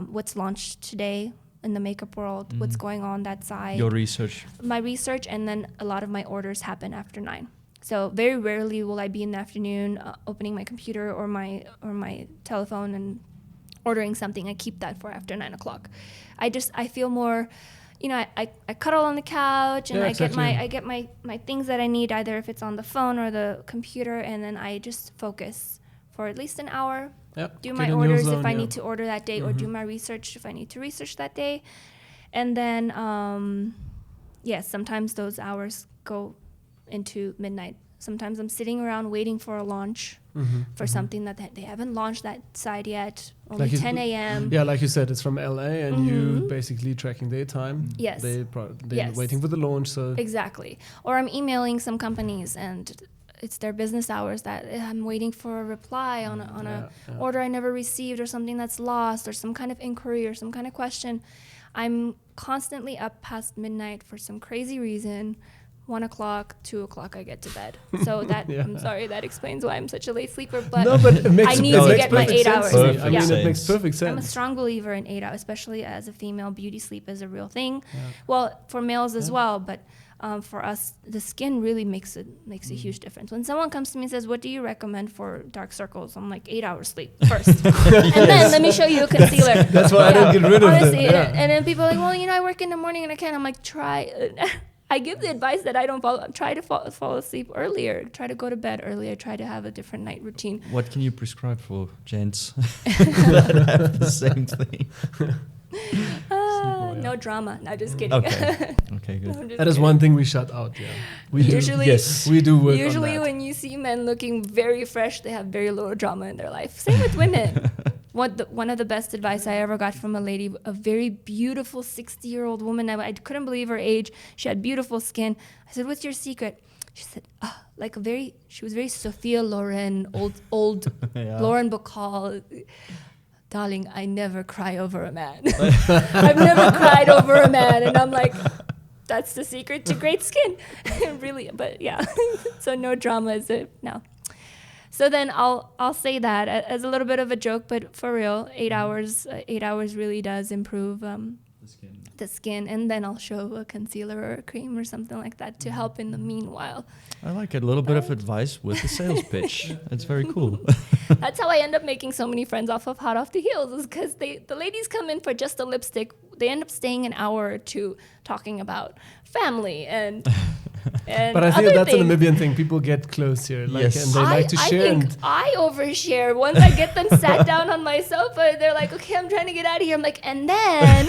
S1: what's launched today in the makeup world, what's going on that side.
S3: Your research.
S1: My research, and then a lot of my orders happen after 9. So very rarely will I be in the afternoon opening my computer or my telephone and ordering something. I keep that for after 9 o'clock. I feel more, I cuddle on the couch and I get my things that I need, either if it's on the phone or the computer, and then I just focus for at least an hour. Do my orders if I need to order that day, or do my research if I need to research that day. And then, sometimes those hours go into midnight. Sometimes I'm sitting around waiting for a launch for something that they haven't launched that side yet. Only 10 a.m.
S2: Yeah, like you said, it's from LA, and you basically tracking their time.
S1: Yes.
S2: They're waiting for the launch. So
S1: exactly. Or I'm emailing some companies, and it's their business hours that I'm waiting for a reply on a order I never received, or something that's lost, or some kind of inquiry or some kind of question. I'm constantly up past midnight for some crazy reason. 1 o'clock, 2 o'clock, I get to bed. So that I'm sorry, that explains why I'm such a late sleeper. But I need to get my 8 hours.
S2: I mean, it makes perfect sense.
S1: I'm a strong believer in 8 hours, especially as a female. Beauty sleep is a real thing. Well, for males as well, but for us, the skin really makes a huge difference. When someone comes to me and says, "What do you recommend for dark circles?" I'm like, 8 hours sleep first, and then let me show you a concealer.
S2: That's why I don't get rid of it.
S1: And then people are like, "Well, I work in the morning and I can't." I'm like, try. I give the advice that I don't follow. Try to fall asleep earlier. Try to go to bed earlier. Try to have a different night routine.
S3: What can you prescribe for gents that have the same thing?
S1: No drama. No, just kidding.
S3: Okay, good.
S2: That is one thing we shut out. Yeah, we
S1: usually,
S2: do work
S1: usually
S2: on that.
S1: when you see men looking very fresh, they have very little drama in their life. Same with women. One of the best advice I ever got from a lady, a very beautiful 60-year-old woman. I couldn't believe her age. She had beautiful skin. I said, "What's your secret?" She said, she was very Sophia Loren, old
S3: Yeah.
S1: Lauren Bacall. "Darling, I never cry over a man." I've never cried over a man. And I'm like, that's the secret to great skin. Really, but yeah. So no drama is it? No. So then I'll say that as a little bit of a joke, but for real, 8 hours really does improve the skin, and then I'll show a concealer or a cream or something like that to help in the meanwhile.
S3: I like it. A little bit of advice with the sales pitch. It's very cool.
S1: That's how I end up making so many friends off of Hott Off the Heels, is because the ladies come in for just a lipstick. They end up staying an hour or two talking about family and
S2: but I think
S1: other
S2: that's
S1: things.
S2: a Namibian thing. People get close here,
S3: Yes.
S2: and they like to share.
S1: I think I overshare. Once I get them sat down on my sofa, they're like, "Okay, I'm trying to get out of here." I'm like, "And then,"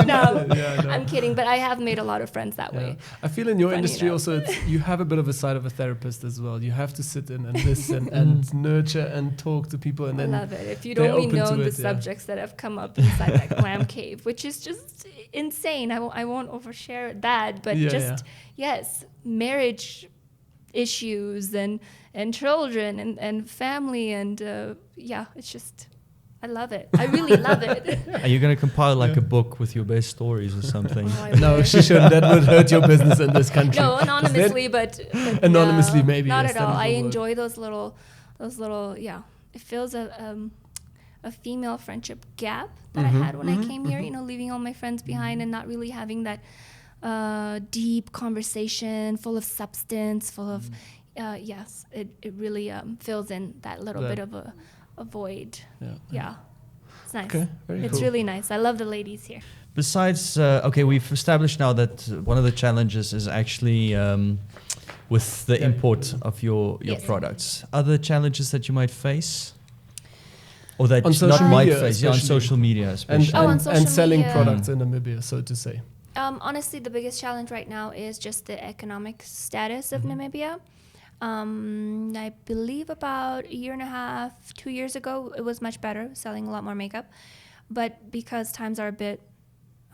S1: no, I'm kidding. But I have made a lot of friends that way.
S2: I feel in your
S1: Funny
S2: industry
S1: enough.
S2: also, you have a bit of a side of a therapist as well. You have to sit in and listen and nurture and talk to people, and
S1: I
S2: then
S1: love it. If you'd
S2: they're
S1: only
S2: open to
S1: known the
S2: it, yeah.
S1: subjects that have come up inside that glam cave, which is just insane. I won't overshare that, but yes, marriage issues and children and family and it's just, I love it. I really love it.
S3: Are you going to compile like a book with your best stories or something?
S2: No, she shouldn't. That would hurt your business in this country.
S1: No, anonymously, but
S2: anonymously,
S1: no,
S2: maybe.
S1: not
S2: yes,
S1: at all.
S2: that
S1: I
S2: would work.
S1: enjoy those little. It fills a female friendship gap that I had when I came here. Leaving all my friends behind and not really having that deep conversation, full of substance, full of it really fills in that little bit of a void. Yeah. It's nice.
S2: Okay, very cool.
S1: Really nice. I love the ladies here.
S3: Besides, we've established now that one of the challenges is actually with the import of your products. Other challenges that you might face? Or that
S2: On
S3: you
S2: social
S3: not
S2: media
S3: might face, on social media especially.
S1: on social
S2: and selling
S1: media.
S2: products in Namibia, so to say.
S1: Honestly, the biggest challenge right now is just the economic status of Namibia. I believe about a year and a half, 2 years ago, it was much better, selling a lot more makeup. But because times are a bit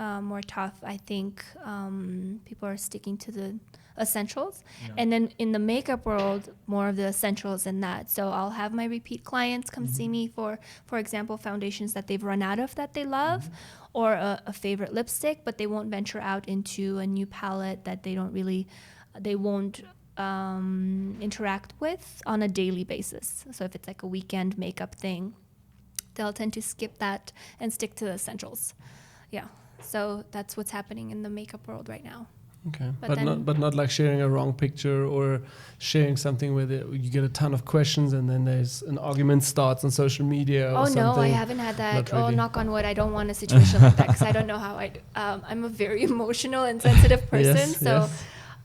S1: more tough, I think people are sticking to the essentials. And then in the makeup world, more of the essentials in that. So I'll have my repeat clients come see me for example, foundations that they've run out of that they love, or a favorite lipstick, but they won't venture out into a new palette that they won't interact with on a daily basis. So if it's like a weekend makeup thing, they'll tend to skip that and stick to the essentials. Yeah. So that's what's happening in the makeup world right now.
S2: Okay, but not like sharing a wrong picture or sharing something where you get a ton of questions and then there's an argument starts on social media or something.
S1: Oh no, I haven't had that.
S2: Not really.
S1: Knock on wood, I don't want a situation like that because I don't know how I'm a very emotional and sensitive person,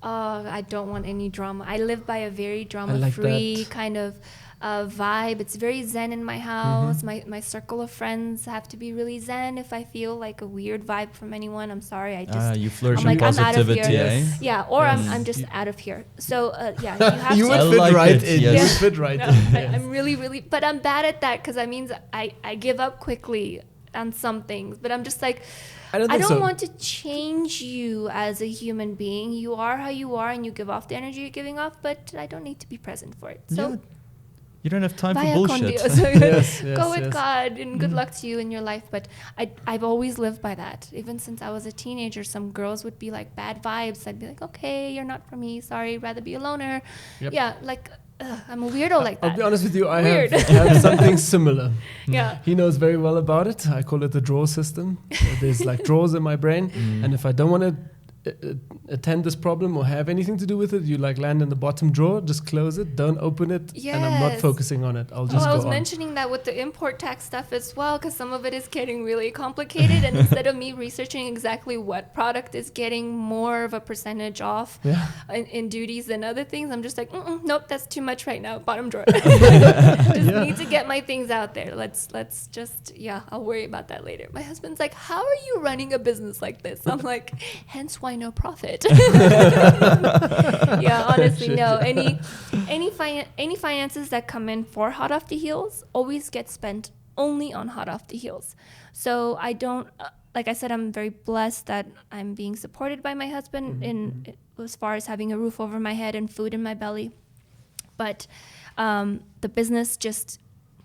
S1: I don't want any drama. I live by a very drama-free kind of vibe. It's very zen in my house. My circle of friends have to be really zen. If I feel like a weird vibe from anyone, I'm sorry.
S3: You flourish
S1: in
S3: in positivity,
S1: I'm out of here.
S3: eh?
S1: Yeah, or I'm just out of here. So you have
S2: would
S1: to.
S2: fit
S3: like
S2: right
S3: it,
S2: in.
S3: yes.
S2: You would fit right in.
S1: I'm really, but I'm bad at that because that means I give up quickly on some things. But I'm just like, I don't want to change you as a human being. You are how you are, and you give off the energy you're giving off. But I don't need to be present for it. So.
S3: You don't have time for
S1: Vaya
S3: bullshit.
S1: con Dios.
S2: Yes,
S1: Go with
S2: yes.
S1: God and good luck to you in your life. But I've always lived by that. Even since I was a teenager, some girls would be like bad vibes. I'd be like, okay, you're not for me. Sorry, rather be a loner.
S2: Yep.
S1: Yeah, like I'm a weirdo like that.
S2: I'll be honest with you, I
S1: Weird.
S2: have something similar.
S1: Yeah.
S2: He knows very well about it. I call it the drawer system. So there's like drawers in my brain, and if I don't want to attend this problem or have anything to do with it, you like land in the bottom drawer, just close it, don't open it, and I'm not focusing on it. I'll just go on.
S1: I was mentioning that with the import tax stuff as well, because some of it is getting really complicated, and instead of me researching exactly what product is getting more of a percentage off in duties than other things, I'm just like, nope, that's too much right now, bottom drawer. Need to get my things out there. Let's just, I'll worry about that later. My husband's like, how are you running a business like this? I'm like, hence why no profit. Honestly, no. Any finances that come in for Hott Off the Heels always get spent only on Hott Off the Heels. So I don't, like I said, I'm very blessed that I'm being supported by my husband in as far as having a roof over my head and food in my belly. But the business just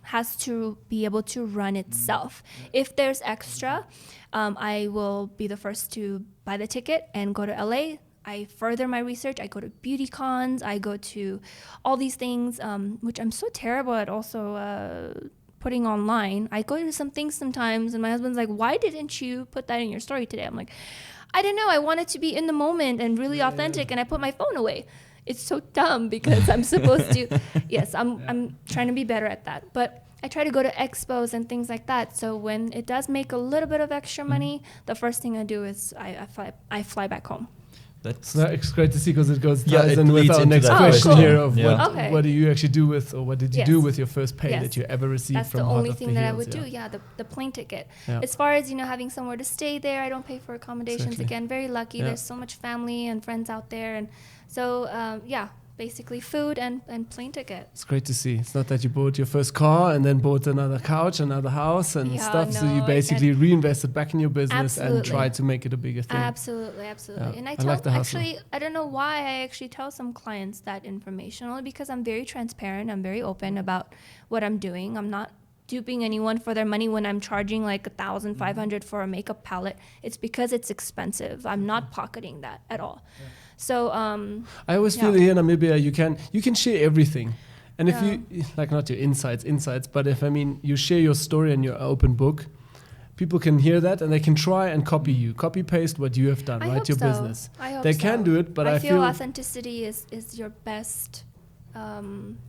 S1: has to be able to run itself. If there's extra, I will be the first to buy the ticket and go to LA. I further my research. I go to beauty cons. I go to all these things, which I'm so terrible at also putting online. I go to some things sometimes, and my husband's like, why didn't you put that in your story today? I'm like, I don't know. I wanted to be in the moment and really authentic, and I put my phone away. It's so dumb because I'm supposed to. Yes, I'm trying to be better at that. But I try to go to expos and things like that. So when it does make a little bit of extra money, the first thing I do is I fly back home.
S2: It's great to see because it ties in with our next question here of what do you actually do with, or what did you do with your first pay that you ever received from Hott Off the Heels?
S1: That's the only thing that I would do, the plane ticket. As far as, having somewhere to stay there, I don't pay for accommodations. Again, very lucky. There's so much family and friends out there. And so, basically food and plane ticket.
S2: It's great to see. It's not that you bought your first car and then bought another couch, another house and stuff. No, so you basically reinvested back in your business and tried to make it a bigger thing.
S1: Absolutely. Yeah. And I don't know why I actually tell some clients that information, only because I'm very transparent. I'm very open about what I'm doing. I'm not duping anyone for their money when I'm charging like $1,500 for a makeup palette. It's because it's expensive. I'm not pocketing that at all. So
S2: I always feel here in Namibia you can share everything, and if you like, not your insights, but if you share your story and your open book, people can hear that and they can try and copy paste what you have done, right? Your business. They can do it, but I feel
S1: authenticity is your best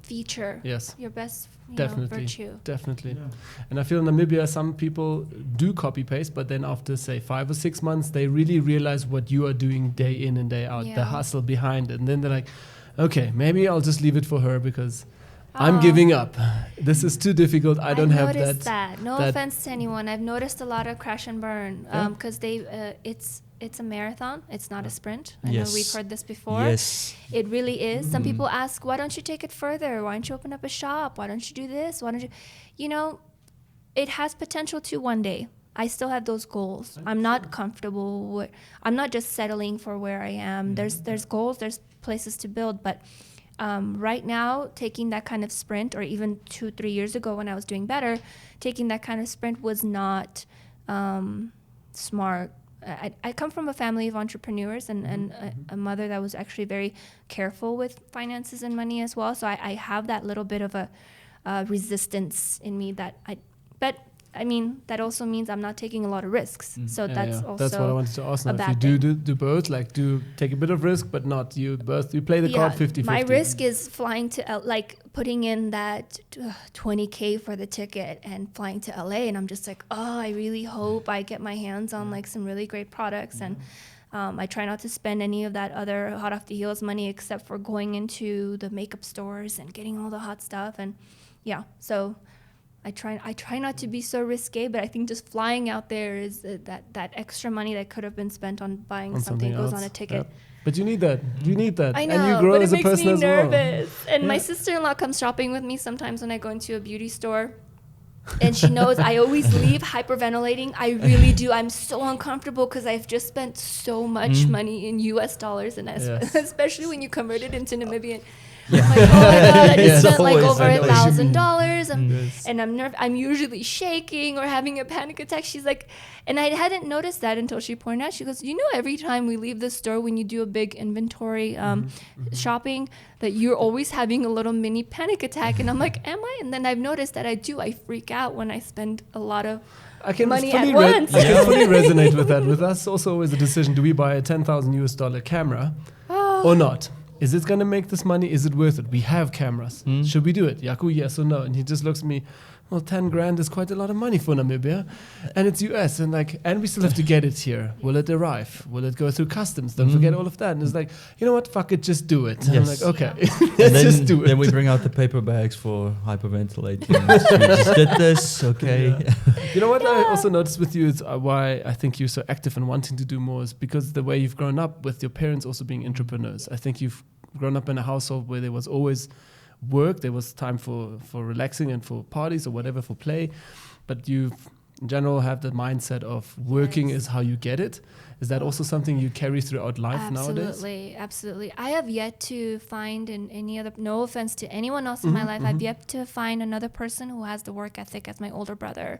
S1: feature.
S2: Yes.
S1: Your best
S2: virtue. Definitely.
S3: Yeah.
S2: And I feel in Namibia some people do copy paste, but then after say 5 or 6 months they really realize what you are doing day in and day out, the hustle behind it. And then they're like, okay, maybe I'll just leave it for her because I'm giving up. This is too difficult. I don't have that.
S1: I've noticed that. No offense to anyone. I've noticed a lot of crash and burn because it's a marathon. It's not a sprint. I know we've heard this before.
S3: Yes.
S1: It really is. Some people ask, why don't you take it further? Why don't you open up a shop? Why don't you do this? Why don't you... it has potential to one day. I still have those goals. I'm not comfortable. I'm not just settling for where I am. There's goals. There's places to build. But right now, taking that kind of sprint, or even 2-3 years ago when I was doing better, taking that kind of sprint was not smart. I come from a family of entrepreneurs and a mother that was actually very careful with finances and money as well. So I have that little bit of a resistance in me that that also means I'm not taking a lot of risks. So that's also
S2: that's what I wanted to ask now. If you do both, like do take a bit of risk, but not you play the card 50-50.
S1: My risk is flying to putting in that $20K for the ticket and flying to LA, and I'm just like, I really hope I get my hands on like some really great products, and I try not to spend any of that other Hott Off the Heels money except for going into the makeup stores and getting all the hot stuff, and so I try not to be so risque, but I think just flying out there is that extra money that could have been spent on buying something goes on a ticket.
S2: Yep. But you need that.
S1: I know,
S2: and you grow
S1: but
S2: as a person as well.
S1: it makes me nervous. And my sister-in-law comes shopping with me sometimes when I go into a beauty store. And she knows I always leave hyperventilating. I really do. I'm so uncomfortable because I've just spent so much money in US dollars, and especially when you convert it into Namibian. I'm like, oh my God, I just spent like over $1,000. And I'm usually shaking or having a panic attack. She's like, and I hadn't noticed that until she pointed out. She goes, every time we leave the store, when you do a big inventory shopping, that you're always having a little mini panic attack. And I'm like, am I? And then I've noticed that I do. I freak out when I spend a lot of
S2: I can
S1: money
S2: fully
S1: at once.
S2: I can fully resonate with that. With us, also always a decision: do we buy a $10,000 camera or not? Is it going to make this money? Is it worth it? We have cameras. Should we do it? Yaku, yes or no? And he just looks at me. Well, 10 grand is quite a lot of money for Namibia, and it's US, and we still have to get it here. Will it arrive? Will it go through customs? Don't forget all of that. And it's like, you know what? Fuck it, just do it. And I'm like, okay, let's just do it.
S3: Then we bring out the paper bags for hyperventilating. We just did this, okay.
S2: Yeah. You know what I also noticed with you is why I think you're so active and wanting to do more is because the way you've grown up with your parents also being entrepreneurs. I think you've grown up in a household where there was always work, there was time for relaxing and for parties or whatever, for play, but you in general have the mindset of working is how you get it. Is that also something you carry throughout life nowadays?
S1: Absolutely. I have yet to find in any other, no offense to anyone else in my life, I've yet to find another person who has the work ethic as my older brother.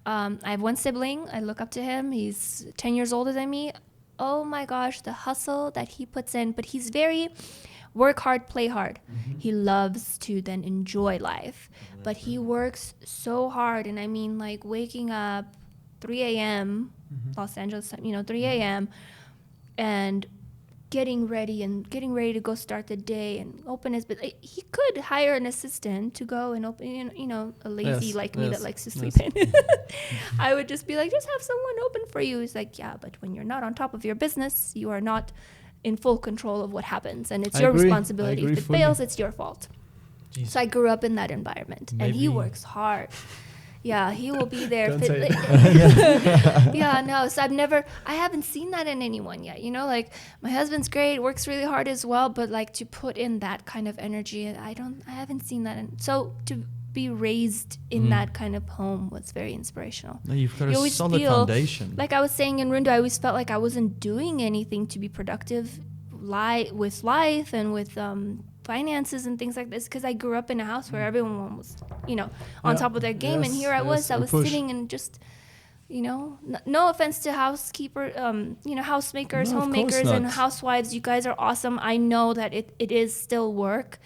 S1: I have one sibling, I look up to him, he's 10 years older than me. Oh my gosh, the hustle that he puts in, but he's very work hard, play hard. He loves to then enjoy life, but he works so hard. And I mean, like waking up 3 a.m. Los Angeles, 3 a.m. and getting ready to go start the day and open his business. He could hire an assistant to go and open, a lazy me that likes to sleep in. I would just be like, just have someone open for you. He's like, yeah, but when you're not on top of your business, you are not in full control of what happens, and it's your responsibility. If it fails, it's your fault. Jeez. So I grew up in that environment, and he works hard. Yeah, he will be there. So I haven't seen that in anyone yet. Like my husband's great, works really hard as well, but like to put in that kind of energy, I haven't seen that. So to be raised in that kind of home was very inspirational.
S3: No, you've got a solid foundation.
S1: Like I was saying in Rundu, I always felt like I wasn't doing anything to be productive with life and with finances and things like this, because I grew up in a house where everyone was, on top of their game. And here I was sitting and just, no offense to housekeeper, housemakers, homemakers and housewives. You guys are awesome. I know that it is still work,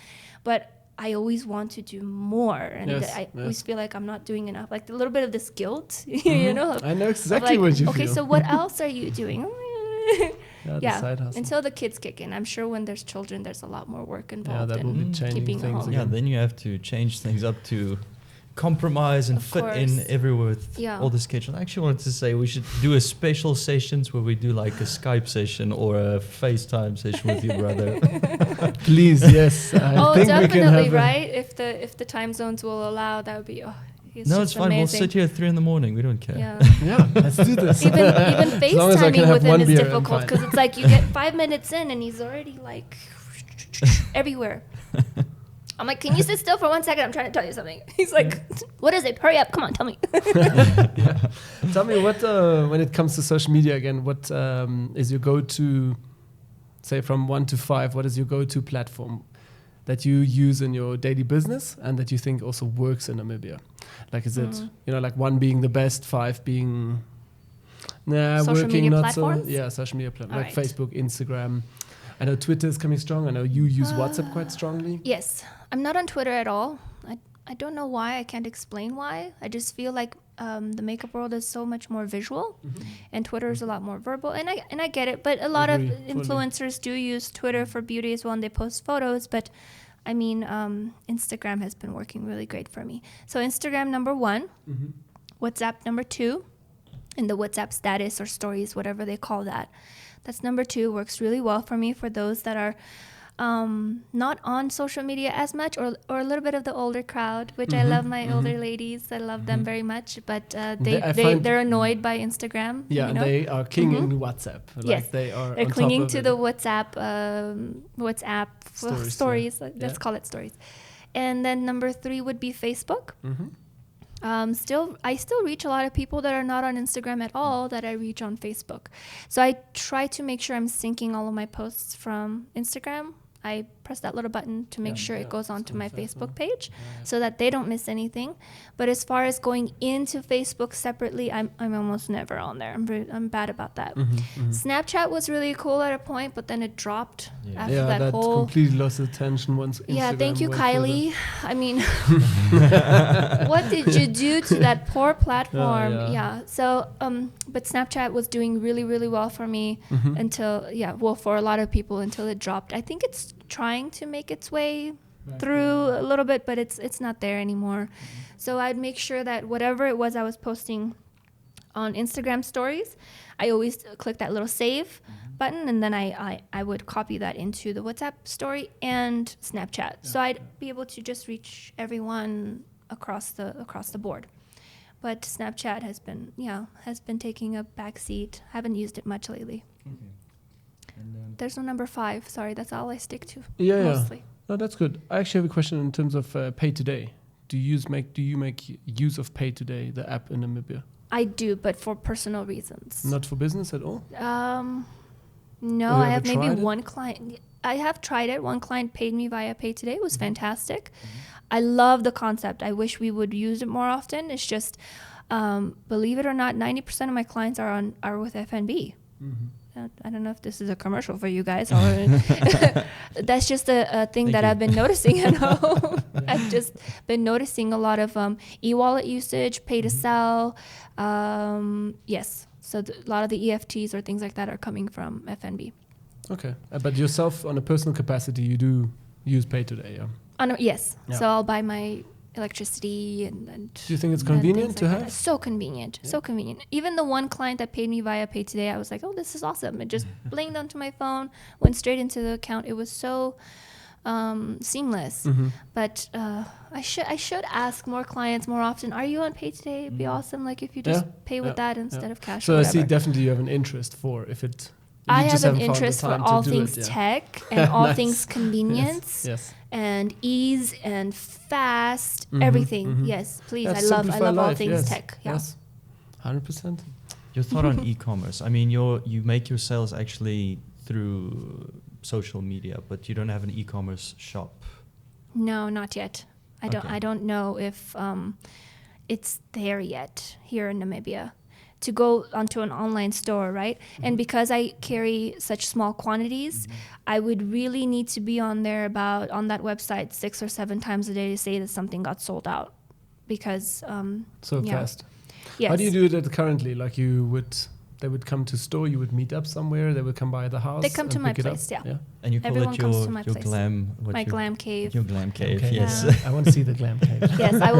S1: but I always want to do more, and I always feel like I'm not doing enough. Like a little bit of this guilt, I know
S2: exactly what you feel.
S1: Okay, so what else are you doing?
S2: The side hustle.
S1: Until the kids kick in. I'm sure when there's children, there's a lot more work involved.
S2: Yeah, that will be changing things again.
S3: Yeah, then you have to change things up to compromise and fit in everywhere with all the schedule. I actually wanted to say we should do a special sessions where we do like a Skype session or a FaceTime session with your brother.
S2: Please, yes. I think
S1: definitely,
S2: we can have
S1: right? If the time zones will allow, that would be
S3: it's fine. We'll sit here at 3 a.m. We don't care.
S2: Yeah, let's do this.
S1: Even FaceTiming with him is difficult because it's like you get 5 minutes in and he's already like everywhere. I'm like, can you sit still for 1 second? I'm trying to tell you something. He's like, what is it? Hurry up. Come on, tell me.
S2: Tell me what, when it comes to social media again, what is your go-to, say from 1 to 5, what is your go-to platform that you use in your daily business and that you think also works in Namibia? Like, is it, like 1 being the best, 5 being,
S1: social
S2: working
S1: media
S2: not
S1: platforms?
S2: so, social media platforms, like Facebook, Instagram. I know Twitter is coming strong. I know you use WhatsApp quite strongly.
S1: Yes. I'm not on Twitter at all. I don't know why. I can't explain why. I just feel like the makeup world is so much more visual and Twitter is a lot more verbal. And I get it. But a lot of influencers do use Twitter for beauty as well, and they post photos. But I mean, Instagram has been working really great for me. So Instagram number 1, WhatsApp number 2, and the WhatsApp status or stories, whatever they call that. That's number 2, works really well for me for those that are not on social media as much, or a little bit of the older crowd, which I love my older ladies. I love them very much, but they're annoyed by Instagram.
S2: Yeah, they are king in WhatsApp. Like
S1: they're clinging to the WhatsApp stories. Let's call it stories. And then number 3 would be Facebook. I still reach a lot of people that are not on Instagram at all that I reach on Facebook. So I try to make sure I'm syncing all of my posts from Instagram. I press that little button to make sure it goes onto my Facebook page so that they don't miss anything. But as far as going into Facebook separately, I'm almost never on there. I'm bad about that. Snapchat was really cool at a point, but then it dropped after that whole...
S2: completely lost attention once Instagram.
S1: Yeah, thank you, Kylie. I mean, what did you do to that poor platform? So, but Snapchat was doing really, really well for me until, for a lot of people until it dropped. I think it's trying to make its way through a little bit, but it's not there anymore. So I'd make sure that whatever it was I was posting on Instagram stories, I always click that little save button, and then I would copy that into the WhatsApp story and Snapchat. So I'd be able to just reach everyone across the board. But Snapchat has been taking a backseat. Haven't used it much lately. And there's no number 5. Sorry, that's all I stick to. Mostly.
S2: No, that's good. I actually have a question in terms of Pay Today. Do you make use of Pay Today, the app in Namibia?
S1: I do, but for personal reasons.
S2: Not for business at all?
S1: No, I have maybe one client. I have tried it. One client paid me via Pay Today. It was fantastic. I love the concept. I wish we would use it more often. It's just, believe it or not, 90% of my clients are with FNB. I don't know if this is a commercial for you guys, or that's just a thing that I've been noticing at home. I've just been noticing a lot of e-wallet usage, pay to sell. Yes. So a lot of the EFTs or things like that are coming from FNB.
S2: Okay. But yourself, on a personal capacity, you do use Pay Today, yeah?
S1: Yes. Yeah. So I'll buy my electricity and
S2: do you think it's convenient to have?
S1: So convenient. So convenient. Even the one client that paid me via Pay Today, I was like, oh, this is awesome. It just blinked onto my phone, went straight into the account. It was so seamless. But I should ask more clients more often, are you on Pay Today? It'd be awesome, like if you just pay with that instead of cash.
S2: So I see definitely you have an interest for if it...
S1: I have an interest for all things tech and all things convenience and ease and fast, everything. Yes, please. I love all things tech.
S2: Yes, 100%.
S3: Your thought on e-commerce. I mean, you make your sales actually through social media, but you don't have an e-commerce shop.
S1: No, not yet. I don't know if it's there yet here in Namibia to go onto an online store, right? And because I carry such small quantities, I would really need to be on there on that website 6 or 7 times a day to say that something got sold out, because
S2: fast.
S1: Yes.
S2: How do you do it currently? Like they would come to store, you would meet up somewhere, they would come by the house.
S1: They come to my place, yeah.
S3: And you call
S1: Everyone
S3: it
S1: comes to my
S3: your
S1: place.
S3: glam.
S1: My glam cave.
S3: Your glam cave. Yes.
S2: I want to see the glam cave.
S1: Yes, I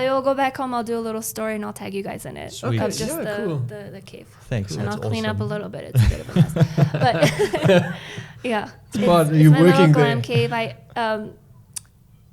S1: will go back home. I'll do a little story and I'll tag you guys in it.
S3: Sweet.
S1: Of just
S2: cool.
S1: the cave.
S3: Thanks.
S1: And
S3: That's
S1: I'll clean
S3: awesome.
S1: up a little bit. It's a bit of a mess, but yeah.
S2: Smart.
S1: It's
S2: You're
S1: my
S2: working
S1: little
S2: there.
S1: glam cave.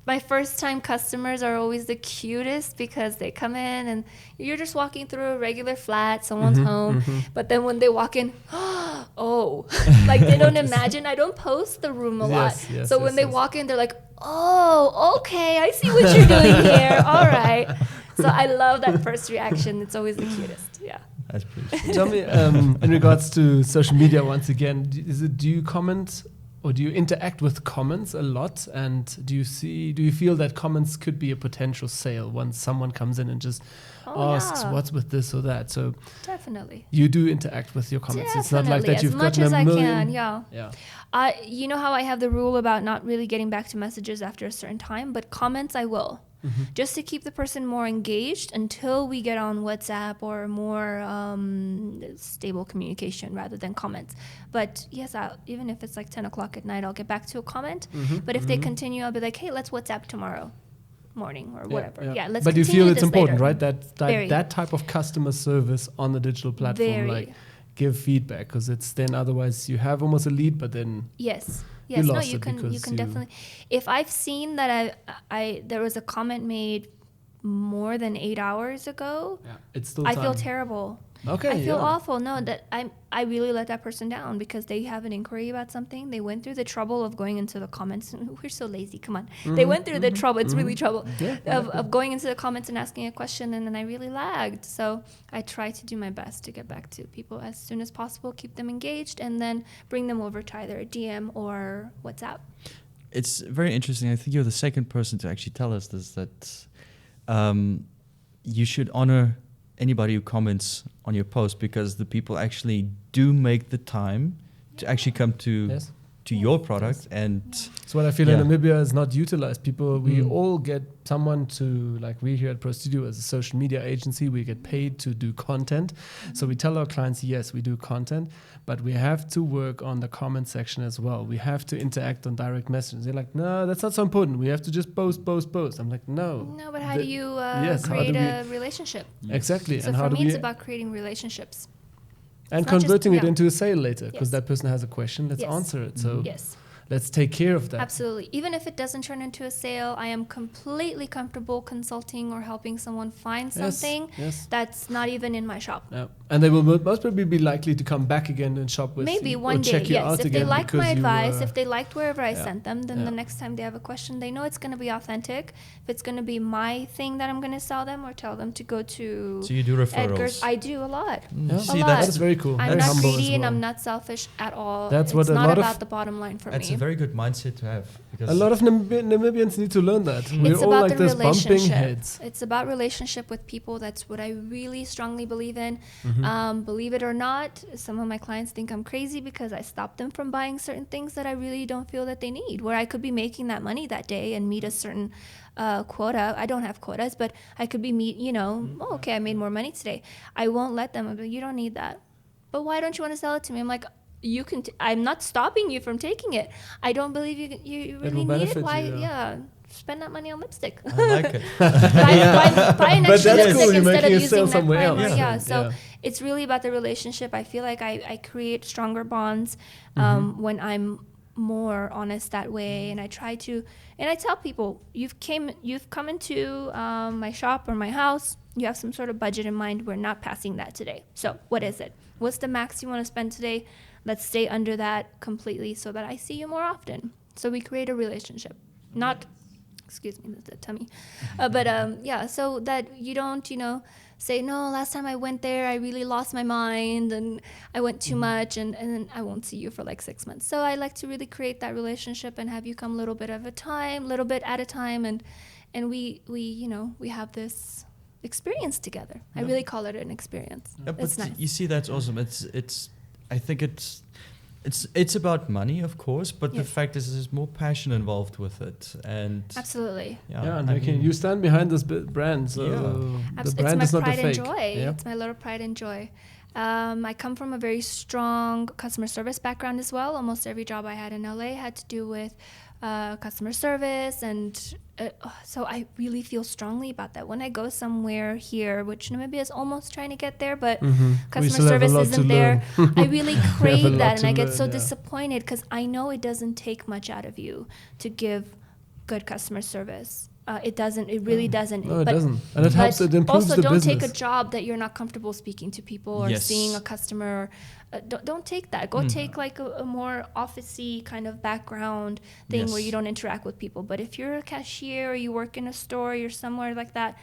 S1: My first time customers are always the cutest because they come in and you're just walking through a regular flat, someone's home. But then when they walk in, like they don't imagine. I don't post the room a lot. So when they walk in, they're like, oh, okay, I see what you're doing here. All right. So I love that first reaction. It's always the cutest. Yeah.
S3: That's pretty sweet.
S2: Tell me, in regards to social media, once again, do you comment or do you interact with comments a lot? And do you feel that comments could be a potential sale once someone comes in and just asks what's with this or that? So
S1: definitely
S2: you do interact with your comments.
S1: Definitely.
S2: It's not like that
S1: as
S2: you've
S1: much
S2: gotten
S1: as
S2: a million.
S1: I can, yeah. You know how I have the rule about not really getting back to messages after a certain time, but comments I will. Just to keep the person more engaged until we get on WhatsApp or more stable communication rather than comments. But yes, even if it's like 10 o'clock at night, I'll get back to a comment. But if they continue, I'll be like, hey, let's WhatsApp tomorrow morning or whatever. Let's
S2: But you feel it's important,
S1: later.
S2: right? That type of customer service on the digital platform, like give feedback, because it's then otherwise you have almost a lead, but then
S1: yes,
S2: you
S1: can definitely. If I've seen that there was a comment made more than 8 hours ago,
S2: it's still
S1: I feel terrible.
S2: Okay,
S1: I feel awful. No, that I really let that person down because they have an inquiry about something. They went through the trouble of going into the comments. We're so lazy. Come on. They went through the trouble. It's really trouble of going into the comments and asking a question, and then I really lagged. So I try to do my best to get back to people as soon as possible, keep them engaged, and then bring them over to either a DM or WhatsApp.
S3: it's very interesting. I think you're the second person to actually tell us this, that you should honor anybody who comments on your post, because the people actually do make the time to actually come to your product. And
S2: so what I feel in Namibia is not utilized. People, we all get someone to, like we here at Pro Studio as a social media agency, we get paid to do content. So we tell our clients, yes, we do content, but we have to work on the comment section as well. We have to interact on direct messages. They're like, no, that's not so important. We have to just post. I'm like, no.
S1: No, but how do you create a relationship?
S2: Exactly.
S1: So
S2: and
S1: for
S2: how
S1: me,
S2: do
S1: it's about creating relationships.
S2: And converting it into a sale later, because that person has a question. Let's answer it. So let's take care of that.
S1: Absolutely. Even if it doesn't turn into a sale, I am completely comfortable consulting or helping someone find something that's not even in my shop.
S2: Yeah. And they will most probably be likely to come back again and shop with
S1: maybe
S2: you.
S1: One day, yes. If they liked my advice, if they liked wherever I sent them, then the next time they have a question, they know it's going to be authentic. If it's going to be my thing that I'm going to sell them or tell them to go to
S3: So you do referrals?
S1: Edgar's. I do a lot.
S2: See, that's very cool.
S1: I'm not greedy and I'm not selfish at all.
S2: That's
S1: it's not about the bottom line for me.
S3: That's a very good mindset to have.
S2: A lot of Namibians need to learn that. We're all like this bumping heads.
S1: It's about relationship with people. That's what I really strongly believe in. Believe it or not, some of my clients think I'm crazy because I stop them from buying certain things that I really don't feel that they need, where I could be making that money that day and meet a certain quota. I don't have quotas, but I could be okay, I made more money today. I won't let them. I'll be like, you don't need that. But why don't you want to sell it to me? I'm like, you can. I'm not stopping you from taking it. I don't believe you really need it. Why? Spend that money on lipstick.
S3: I like it.
S1: buy an extra lipstick
S2: cool.
S1: instead of using that
S2: somewhere
S1: primer.
S2: Else.
S1: So it's really about the relationship. I feel like I create stronger bonds when I'm more honest that way, and I try to. And I tell people, you've come into my shop or my house. You have some sort of budget in mind. We're not passing that today. So what is it? What's the max you want to spend today? Let's stay under that completely so that I see you more often. So we create a relationship, not, excuse me, the tummy. So that you don't, say, no, last time I went there, I really lost my mind and I went too much and then I won't see you for like 6 months. So I like to really create that relationship and have you come a little bit at a time. And we have this experience together. I really call it an experience. It's nice.
S3: You see, that's awesome. I think it's about money, of course, but the fact is there's more passion involved with it. And
S1: absolutely.
S2: And you stand behind this brand, so the brand is not the fake.
S1: It's my pride and joy. It's my little pride and joy. I come from a very strong customer service background as well. Almost every job I had in LA had to do with customer service, and so I really feel strongly about that. When I go somewhere here, which Namibia is almost trying to get there, but customer service isn't there, I really crave that, and I get so disappointed because I know it doesn't take much out of you to give good customer service. It doesn't. It really doesn't.
S2: No, it doesn't. And it helps. It improves the business.
S1: Also, don't take a job that you're not comfortable speaking to people or seeing a customer. Don't take that. Go take like a more office-y kind of background thing where you don't interact with people. But if you're a cashier or you work in a store, you're somewhere like that,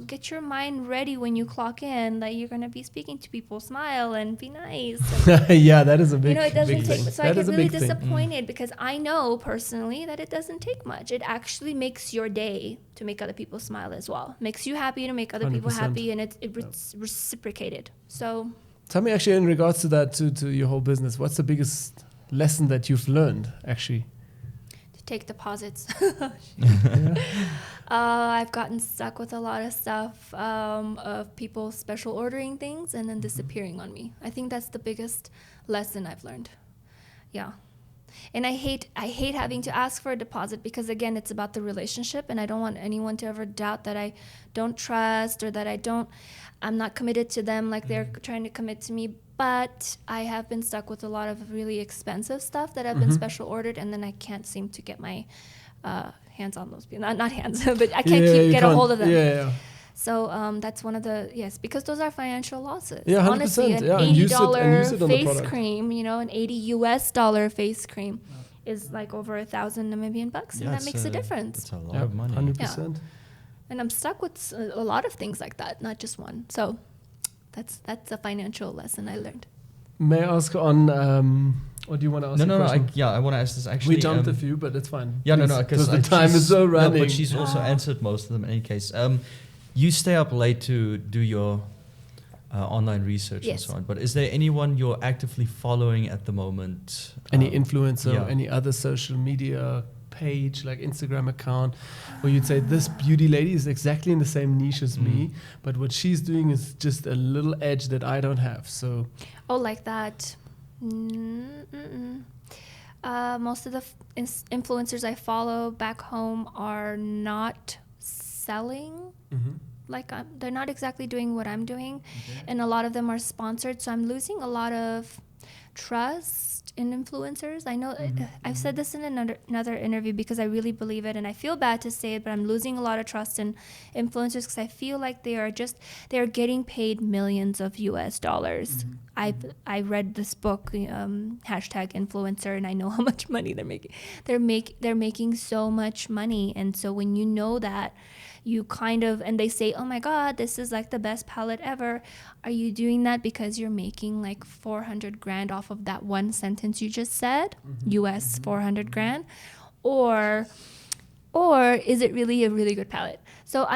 S1: get your mind ready when you clock in that you're going to be speaking to people. Smile and be nice. And
S2: that is a big,
S1: it doesn't
S2: big
S1: take.
S2: thing.
S1: So I get really disappointed because I know personally that it doesn't take much. It actually makes your day to make other people smile as well. Makes you happy to make other 100%. People happy, and it's reciprocated. So
S2: tell me, actually, in regards to that, to your whole business, what's the biggest lesson that you've learned, actually?
S1: To take deposits. I've gotten stuck with a lot of stuff of people special ordering things and then disappearing on me. I think that's the biggest lesson I've learned. Yeah. And I hate having to ask for a deposit because, again, it's about the relationship, and I don't want anyone to ever doubt that I don't trust or that I'm not committed to them like they're trying to commit to me. But I have been stuck with a lot of really expensive stuff that have been special ordered, and then I can't seem to get my hands on those people. Not hands, but I can't get a hold of them. Yeah. So that's one of because those are financial losses.
S2: Yeah, 100%.
S1: Honestly, an $80 face cream, an $80 face cream is like over 1,000 Namibian bucks, and that makes a difference.
S3: It's a lot of money.
S2: 100%.
S1: Yeah. And I'm stuck with a lot of things like that, not just one. So that's a financial lesson I learned.
S2: May I ask on Or do you want to ask
S3: No. I want to ask this actually.
S2: We jumped a few, but it's fine.
S3: Yeah, no, because
S2: the time is so running.
S3: No, but she's also answered most of them in any case. You stay up late to do your online research and so on. But is there anyone you're actively following at the moment?
S2: Any influencer, any other social media page, like Instagram account, where you'd say this beauty lady is exactly in the same niche as me, but what she's doing is just a little edge that I don't have. So,
S1: like that. Most of the influencers I follow back home are not selling. Like they're not exactly doing what I'm doing, and a lot of them are sponsored. So I'm losing a lot of trust in influencers. I know I've said this in another interview because I really believe it, and I feel bad to say it, but I'm losing a lot of trust in influencers because I feel like they are getting paid millions of US dollars. I read this book, #influencer, and I know how much money they're making. They're making so much money, and so when you know that, you kind of, and they say, oh my God, this is like the best palette ever. Are you doing that because you're making like 400 grand off of that one sentence you just said? US 400 grand? Or is it really a really good palette? So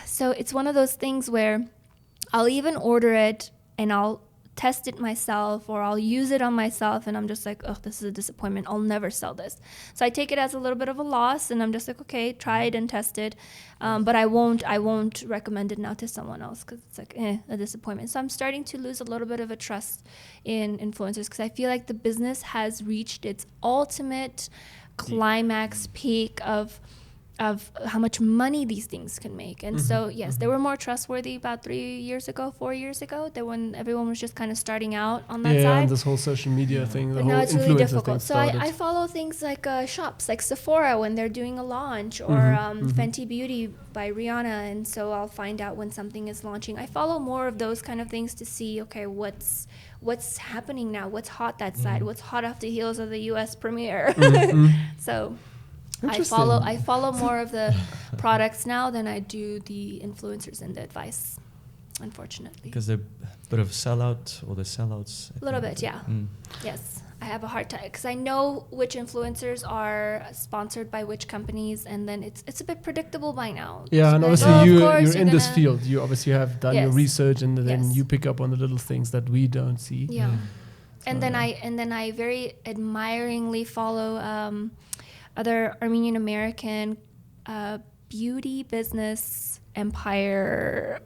S1: so it's one of those things where I'll even order it and I'll test it myself, or I'll use it on myself, and I'm just like, oh, this is a disappointment. I'll never sell this. So I take it as a little bit of a loss, and I'm just like, okay, try it and test it, but I won't recommend it now to someone else because it's like a disappointment. So I'm starting to lose a little bit of a trust in influencers because I feel like the business has reached its ultimate climax peak of how much money these things can make. And so, yes, they were more trustworthy about 4 years ago, when everyone was just kind of starting out on that side.
S2: Yeah, and this whole social media thing,
S1: but now it's really difficult. So I follow things like shops, like Sephora when they're doing a launch, or Fenty Beauty by Rihanna. And so I'll find out when something is launching. I follow more of those kind of things to see, okay, what's happening now? What's hot that side? What's hot off the heels of the US premiere? So I follow more of the products now than I do the influencers and the advice, unfortunately.
S3: Because they're a bit of a sellout, or the sellouts?
S1: A little bit, yeah. Yes, I have a hard time because I know which influencers are sponsored by which companies, and then it's a bit predictable by now.
S2: Yeah, and obviously you're in this field. You obviously have done your research, and then you pick up on the little things that we don't see.
S1: Yeah, and then I very admiringly follow other Armenian American beauty business empire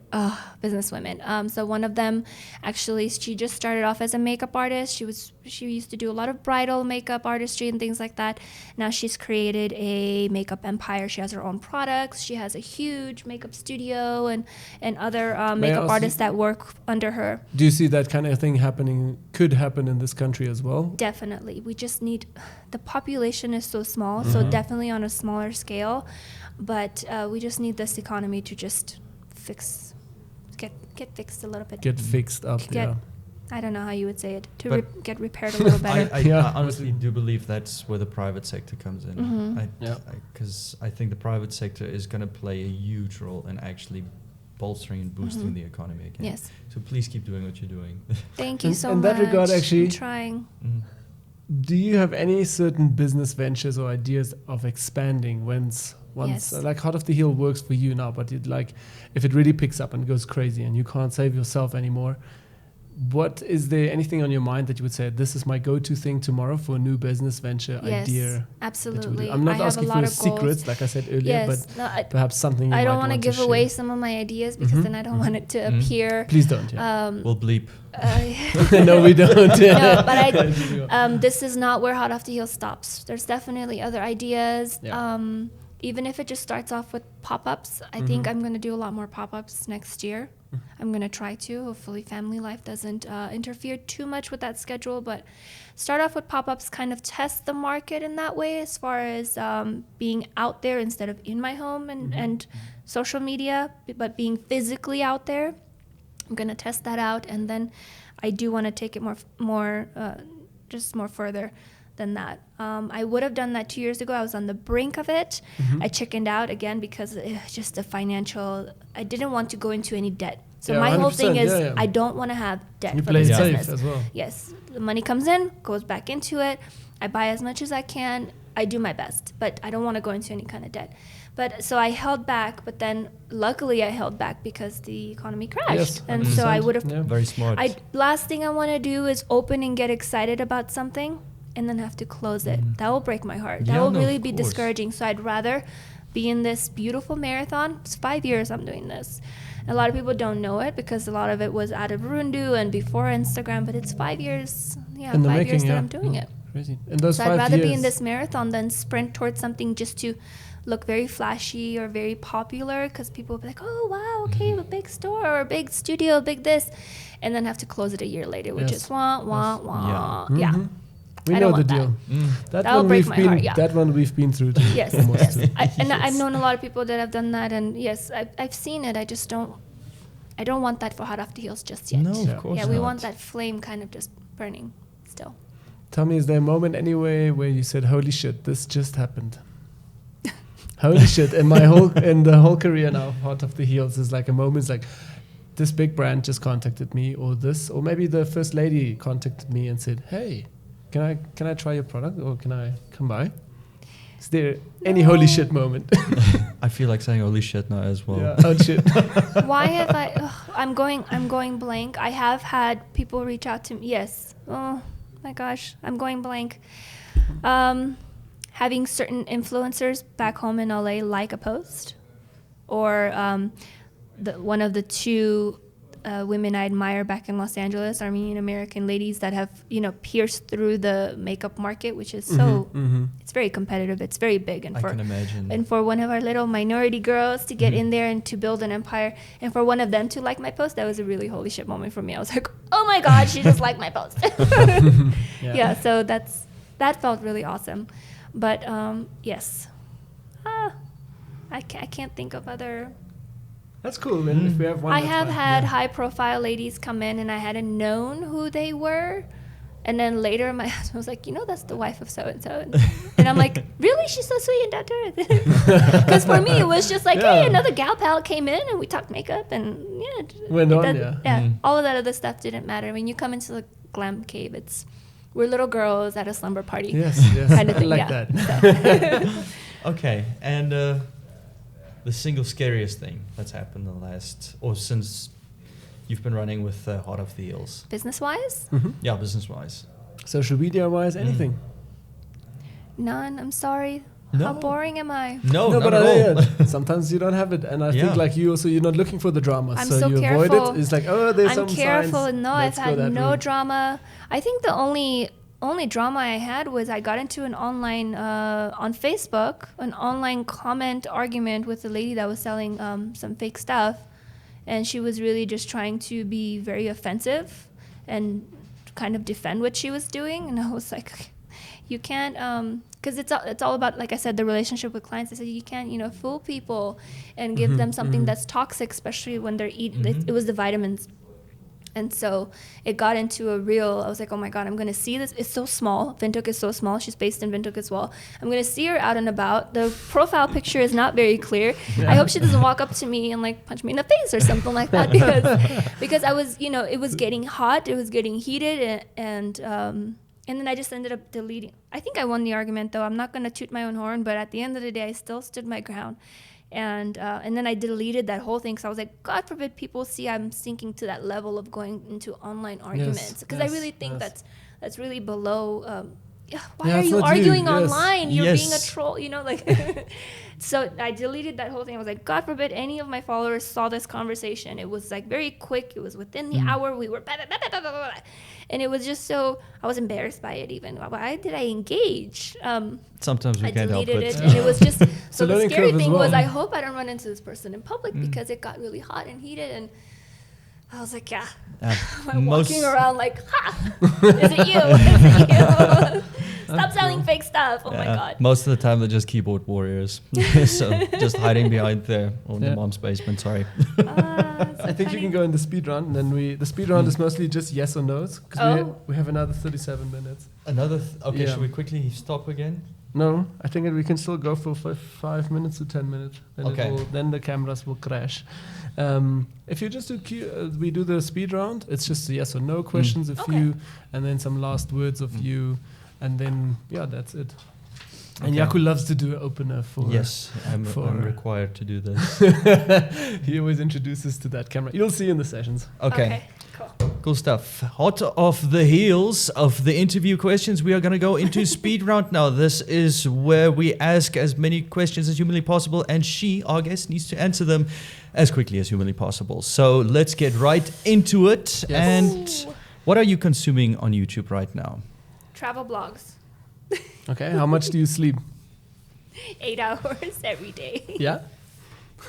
S1: businesswomen. So one of them, actually, she just started off as a makeup artist. She used to do a lot of bridal makeup artistry and things like that. Now she's created a makeup empire. She has her own products. She has a huge makeup studio and other makeup artists that work under her.
S2: Do you see that kind of thing could happen in this country as well?
S1: Definitely. We just need, the population is so small, so definitely on a smaller scale. But we just need this economy to just get fixed a little bit.
S2: Get fixed up, yeah.
S1: I don't know how you would say it. Get repaired a little better.
S3: I honestly do believe that's where the private sector comes in. Because I think the private sector is going to play a huge role in actually bolstering and boosting the economy again.
S1: Yes.
S3: So please keep doing what you're doing.
S1: Thank you so much.
S2: In that regard, actually,
S1: I'm trying.
S2: Do you have any certain business ventures or ideas of expanding once like Hott of the Hill works for you now, but if it really picks up and goes crazy and you can't save yourself anymore, is there anything on your mind that you would say, this is my go-to thing tomorrow for a new business venture idea?
S1: Absolutely.
S2: I'm not asking for secrets, like I said earlier, but perhaps something you
S1: I don't
S2: want
S1: to give away some of my ideas because then I don't want it to appear.
S2: Please don't.
S3: We'll bleep.
S2: No, we don't.
S1: No, but this is not where Hott of the Hill stops. There's definitely other ideas. Even if it just starts off with pop-ups, I think I'm going to do a lot more pop-ups next year. I'm going to try to. Hopefully family life doesn't interfere too much with that schedule, but start off with pop-ups, kind of test the market in that way as far as being out there instead of in my home and social media, but being physically out there. I'm going to test that out, and then I do want to take it more further than that. I would have done that 2 years ago. I was on the brink of it. I chickened out again because just the financial, I didn't want to go into any debt. So my whole thing is I don't want to have debt for this business.
S2: As well.
S1: Yes, the money comes in, goes back into it. I buy as much as I can. I do my best, but I don't want to go into any kind of debt. But so I held back, but then luckily I held back because the economy crashed. And so I would have...
S3: Very smart.
S1: Last thing I want to do is open and get excited about something and then have to close it. That will break my heart. That will really be discouraging. So I'd rather be in this beautiful marathon. It's 5 years I'm doing this. A lot of people don't know it because a lot of it was out of Rundu and before Instagram, but it's 5 years. Yeah, 5 years that I'm doing it.
S2: Crazy. In those
S1: so
S2: 5
S1: I'd rather
S2: years,
S1: be in this marathon than sprint towards something just to look very flashy or very popular, because people will be like, oh wow, okay, a big store or a big studio, big this, and then have to close it a year later, which is wah wah wah. Yeah.
S2: We know the deal.
S1: That'll break my heart. Yeah.
S2: That one we've been through too.
S1: Yes. I've known a lot of people that have done that, and yes, I've seen it. I don't want that for Hot Off the Heels just yet.
S3: No, of course
S1: not. We want that flame kind of just burning still.
S2: Tell me, is there a moment anyway where you said, holy shit, this just happened? Holy shit, in the whole career now, Hot Off the Heels is like a moment, it's like, this big brand just contacted me, or maybe the first lady contacted me and said, hey, can I try your product, or can I come by? Is there any holy shit moment?
S3: I feel like saying holy shit now as well.
S2: Yeah, holy shit.
S1: Why have I'm going blank. I have had people reach out to me. Yes. Oh my gosh, I'm going blank. Having certain influencers back home in LA like a post, or one of the two women I admire back in Los Angeles, Armenian American ladies that have pierced through the makeup market, which is it's very competitive. It's very big, and
S3: I can imagine.
S1: And for one of our little minority girls to get in there and to build an empire, and for one of them to like my post, that was a really holy shit moment for me. I was like, oh my god, she just liked my post. So that felt really awesome. But yes, I can't think of other.
S2: That's cool, man. If we have one,
S1: I have had high-profile ladies come in, and I hadn't known who they were, and then later my husband was like, that's the wife of so and so, and I'm like, really? She's so sweet and down to earth. Because for me, it was just like, hey, another gal pal came in, and we talked makeup, and all of that other stuff didn't matter. When you come into the glam cave, we're little girls at a slumber party.
S2: Yes,
S1: kind of thing.
S2: I like that.
S3: Okay, and the single scariest thing that's happened since you've been running with Hot Off the Heels?
S1: Business-wise?
S2: Mm-hmm.
S3: Yeah, business-wise.
S2: Social media-wise, anything?
S1: None, I'm sorry.
S3: No.
S1: How boring am I?
S3: No, not at all.
S2: Sometimes you don't have it. And I think like you also, you're not looking for the drama.
S1: I'm
S2: so you
S1: careful.
S2: Avoid it. It's like, there's some
S1: I'm careful.
S2: signs.
S1: No, I've had no drama. I think the only drama I had was I got into an online, on Facebook, an online comment argument with a lady that was selling some fake stuff. And she was really just trying to be very offensive and kind of defend what she was doing. And I was like, you can't, because it's all about, like I said, the relationship with clients. I said, you can't, fool people and give them something that's toxic, especially when they're eating. It was the vitamins. And so it got into I was like, oh my God, I'm going to see this. It's so small. Windhoek is so small. She's based in Windhoek as well. I'm going to see her out and about. The profile picture is not very clear. I hope she doesn't walk up to me and like punch me in the face or something like that, because I was, it was getting hot. It was getting heated. And then I just ended up deleting. I think I won the argument, though. I'm not going to toot my own horn, but at the end of the day, I still stood my ground. And then I deleted that whole thing, because I was like, God forbid people see I'm sinking to that level of going into online arguments, because I really think that's really below. Why are you arguing online? You're being a troll, So I deleted that whole thing. I was like, God forbid any of my followers saw this conversation. It was like very quick. It was within the hour. We were blah, blah, blah, blah, blah, blah. And it was just so, I was embarrassed by it even. Why did I engage?
S3: Sometimes we can't help it.
S1: And it was just, so the scary thing was, I hope I don't run into this person in public, because it got really hot and heated, and I was like, I'm walking around like, is it you? Is it you? Stop selling fake stuff. Oh my God.
S3: Most of the time they're just keyboard warriors. So just hiding behind there on the mom's basement, sorry.
S2: I think you can go in the speed round, and then the speed round is mostly just yes or no's, because we have another 37 minutes.
S3: Should we quickly stop again?
S2: No, I think we can still go for 5 minutes to 10 minutes. Then
S3: Okay.
S2: Then the cameras will crash. If you just do we do the speed round. It's just yes or no questions of you, and then some last words of you, and then that's it. And Jaco loves to do an opener for.
S3: Yes, I'm required to do this.
S2: He always introduces to that camera. You'll see in the sessions.
S3: Okay. Cool stuff. Hot off the heels of the interview questions, we are going to go into speed round now. This is where we ask as many questions as humanly possible, and our guest, needs to answer them as quickly as humanly possible. So let's get right into it.
S2: Yes.
S3: And what are you consuming on YouTube right now?
S1: Travel blogs.
S2: Okay. How much do you sleep?
S1: 8 hours every day.
S2: Yeah.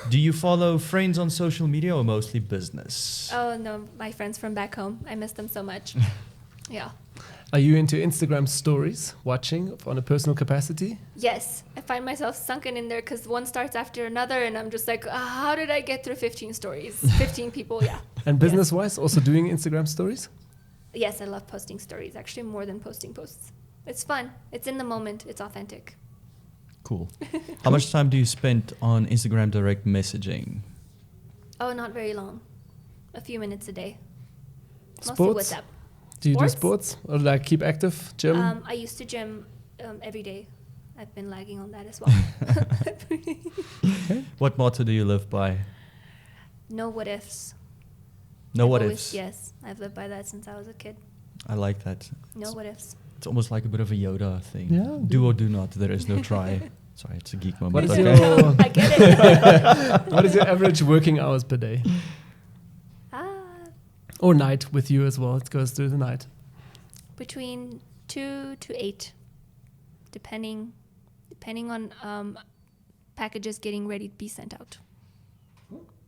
S3: Do you follow friends on social media or mostly business?
S1: Oh, no, my friends from back home. I miss them so much. Yeah.
S2: Are you into Instagram stories, watching on a personal capacity?
S1: Yes. I find myself sunken in there because one starts after another, and I'm just like, how did I get through 15 stories? 15 people, yeah.
S2: And business-wise, also doing Instagram stories?
S1: Yes, I love posting stories, actually more than posting posts. It's fun. It's in the moment. It's authentic.
S3: Cool. How much time do you spend on Instagram direct messaging?
S1: Oh, not very long. A few minutes a day.
S2: Sports?
S1: Mostly WhatsApp.
S2: Do you do sports or like keep active, gym?
S1: I used to gym every day. I've been lagging on that as well.
S3: What motto do you live by?
S1: No what ifs.
S3: No what ifs.
S1: Yes, I've lived by that since I was a kid.
S3: I like that.
S1: No what ifs.
S3: It's almost like a bit of a Yoda thing.
S2: Yeah.
S3: Do or do not. There is no try. Sorry, it's a geek moment.
S2: What is
S1: I get it.
S2: what is your average working hours per day? Or night with you as well. It goes through the night.
S1: Between 2 to 8, depending on packages getting ready to be sent out.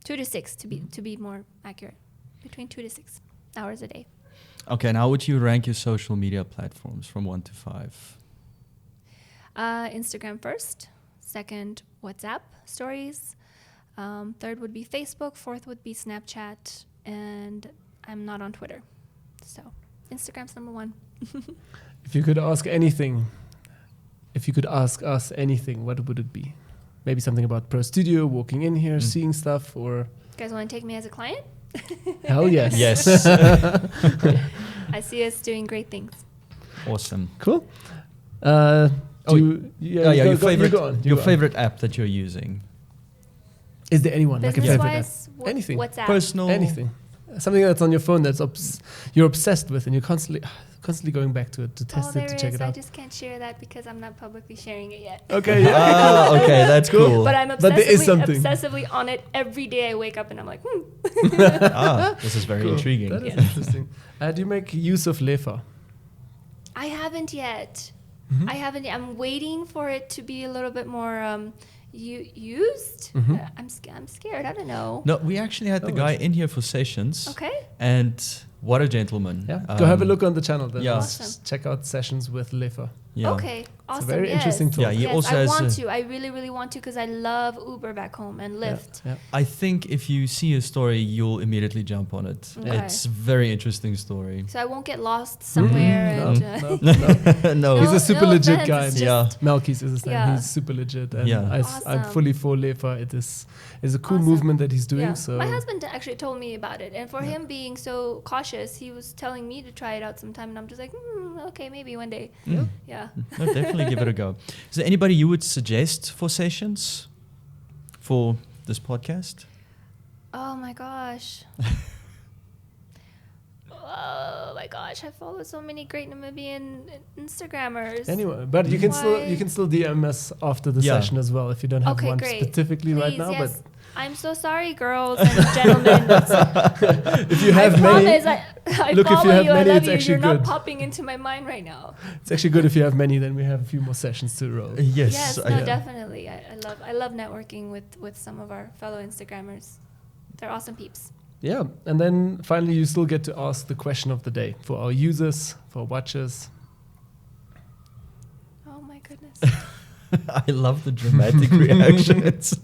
S1: 2 to 6 to be more accurate. Between 2 to 6 hours a day.
S3: Okay, now would you rank your social media platforms from 1 to 5?
S1: Instagram first, second WhatsApp stories, third would be Facebook, fourth would be Snapchat, and I'm not on Twitter. So Instagram's number 1.
S2: If you could ask us anything, what would it be? Maybe something about Pro Studio, walking in here, seeing stuff, or...
S1: You guys want to take me as a client?
S2: Hell yes.
S3: Yes.
S1: I see us doing great things.
S3: Awesome.
S2: Cool.
S3: Your favorite app that you're using.
S2: Is there anyone like a favorite app? Anything.
S1: WhatsApp.
S3: Personal.
S2: Anything. Something that's on your phone that's you're obsessed with and you're constantly going back to it to test it, to check it out.
S1: I just can't share that because I'm not publicly sharing it yet.
S2: Okay. Yeah.
S3: Okay, that's cool.
S1: But I'm
S2: But there is something.
S1: obsessively on it every day. I wake up and I'm like,
S3: This is very intriguing.
S2: That is interesting. Do you make use of Lefa?
S1: I haven't yet.
S2: Mm-hmm.
S1: I haven't. I'm waiting for it to be a little bit more used.
S2: Mm-hmm.
S1: I'm scared. I don't know.
S3: No, we actually had the guy in here for sessions.
S1: Okay.
S3: And what a gentleman.
S2: Yeah. Go have a look on the channel then.
S3: Yeah.
S1: Awesome.
S2: Check out sessions with Lefa.
S3: Yeah.
S1: Okay. Awesome.
S2: It's a very
S1: yes.
S2: interesting tool.
S3: Yeah, he also
S1: I
S3: has
S1: want to. I really, really want to because I love Uber back home and Lyft.
S2: Yeah.
S3: I think if you see a story, you'll immediately jump on it.
S1: Okay.
S3: It's a very interesting story.
S1: So I won't get lost somewhere.
S2: No,
S1: And,
S3: No.
S2: He's a super
S1: no
S2: legit
S1: offense,
S2: guy.
S1: it's
S3: Yeah.
S1: just-
S2: Melkis is his name.
S1: Yeah.
S2: He's super legit. And
S3: Yeah.
S2: I'm
S1: Awesome.
S2: fully for Lefa. It's a cool
S1: Awesome.
S2: movement that he's doing.
S1: Yeah.
S2: So
S1: My husband actually told me about it, and for him being so cautious, he was telling me to try it out sometime, and I'm just like, okay, maybe one day. Yeah.
S3: No, definitely give it a go. Is there anybody you would suggest for sessions for this podcast?
S1: Oh my gosh. Oh my gosh, I follow so many great Namibian Instagrammers.
S2: anyway, but you can still DM us after the session as well if you don't have
S1: Okay,
S2: one
S1: great.
S2: specifically right
S1: Please,
S2: now.
S1: yes. I'm so sorry, girls and gentlemen.
S2: But if you have
S1: I
S2: many,
S1: promise, I
S2: Look, if you
S1: follow
S2: have
S1: you.
S2: many,
S1: I love
S2: it's
S1: you.
S2: actually
S1: You're
S2: good.
S1: not popping into my mind right now.
S2: it's actually good if you have many. Then we have a few more sessions to roll.
S3: Yes.
S1: Yes, no, definitely. I love networking with some of our fellow Instagrammers. They're awesome peeps.
S2: Yeah, and then finally you still get to ask the question of the day for our users, for watchers.
S1: Oh my goodness.
S3: I love the dramatic reactions.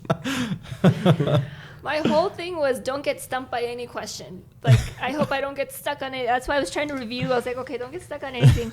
S1: My whole thing was don't get stumped by any question. Like, I hope I don't get stuck on it. That's why I was trying to review. I was like, okay, don't get stuck on anything.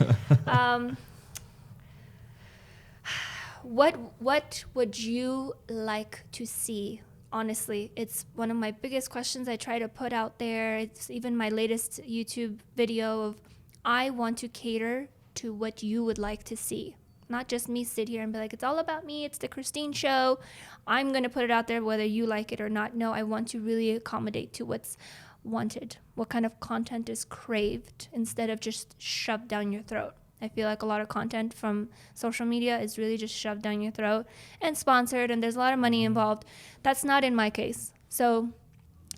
S1: what would you like to see? Honestly, it's one of my biggest questions I try to put out there. It's even my latest YouTube video of, I want to cater to what you would like to see. Not just me sit here and be like, it's all about me, it's the Kristine show, I'm going to put it out there whether you like it or not. No, I want to really accommodate to what's wanted, what kind of content is craved, instead of just shoved down your throat. I feel like a lot of content from social media is really just shoved down your throat and sponsored, and there's a lot of money involved. That's not in my case. So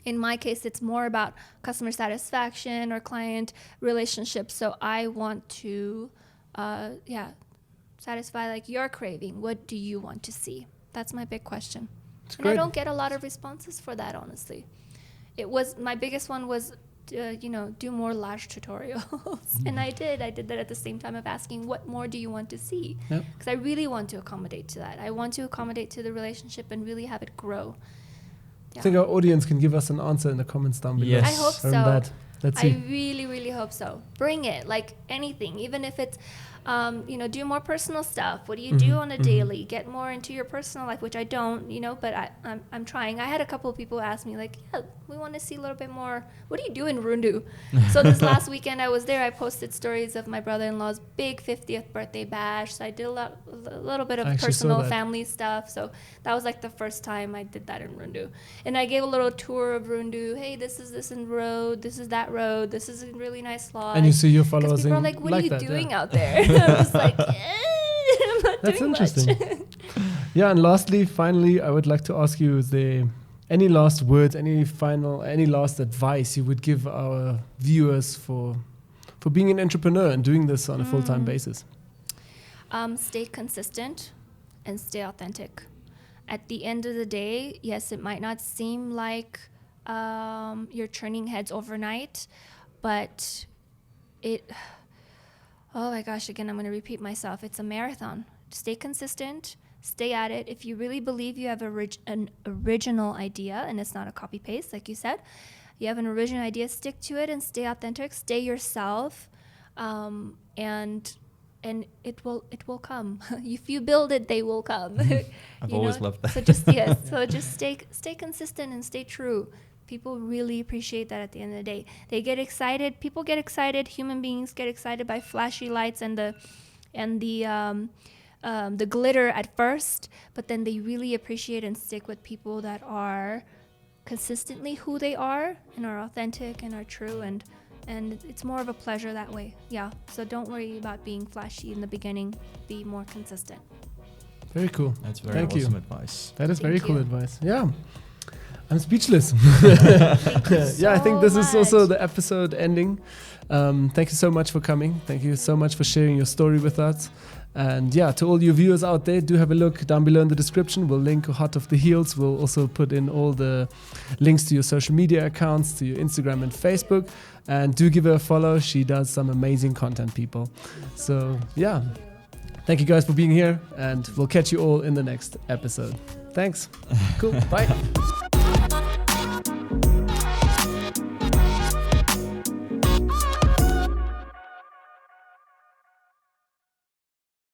S1: in my case, it's more about customer satisfaction or client relationships. So I want to, satisfy like your craving. What do you want to see? That's my big question. And I don't get a lot of responses for that, honestly. My biggest one was, do more lash tutorials. And I did that at the same time of asking, what more do you want to see? Because I really want to accommodate to that. I want to accommodate to the relationship and really have it grow.
S2: I think our audience can give us an answer in the comments down below.
S1: Yes. I hope so.
S2: Let's see.
S1: I really, really hope so. Bring it, like anything, even if it's, do more personal stuff. What do you do on a daily? Get more into your personal life, which I don't, but I'm trying. I had a couple of people ask me like, yeah, we want to see a little bit more. What do you do in Rundu? So this last weekend I was there. I posted stories of my brother-in-law's big 50th birthday bash. So I did a little bit of personal family stuff. So that was like the first time I did that in Rundu. And I gave a little tour of Rundu. Hey, this is this in road. This is that road. This is a really nice lodge.
S2: And you see your followers.
S1: People are like, what are you doing out there? I was like, I'm not
S2: That's
S1: doing
S2: interesting.
S1: much.
S2: Yeah, and finally, I would like to ask you, is there any last words, any last advice you would give our viewers for being an entrepreneur and doing this on a full-time basis?
S1: Stay consistent and stay authentic. At the end of the day, yes, it might not seem like you're turning heads overnight, but oh my gosh, again, I'm going to repeat myself. It's a marathon. Stay consistent, stay at it. If you really believe you have an original idea, and it's not a copy paste, like you said, you have an original idea, stick to it and stay authentic, stay yourself, and it will come. If you build it, they will come.
S3: I've always loved that.
S1: So just stay consistent and stay true. People really appreciate that at the end of the day. They get excited. People get excited. Human beings get excited by flashy lights and the glitter at first, but then they really appreciate and stick with people that are consistently who they are and are authentic and are true, and it's more of a pleasure that way. Yeah. So don't worry about being flashy in the beginning. Be more consistent.
S2: Very cool.
S3: That's very awesome advice.
S2: That is very cool advice. Yeah. I'm speechless.
S1: I
S2: think this is also the episode ending. Thank you so much for coming. Thank you so much for sharing your story with us. And to all you viewers out there, do have a look down below in the description. We'll link Hott of the Heels. We'll also put in all the links to your social media accounts, to your Instagram and Facebook. And do give her a follow. She does some amazing content, people. So, thank you guys for being here. And we'll catch you all in the next episode. Thanks. Cool. Bye.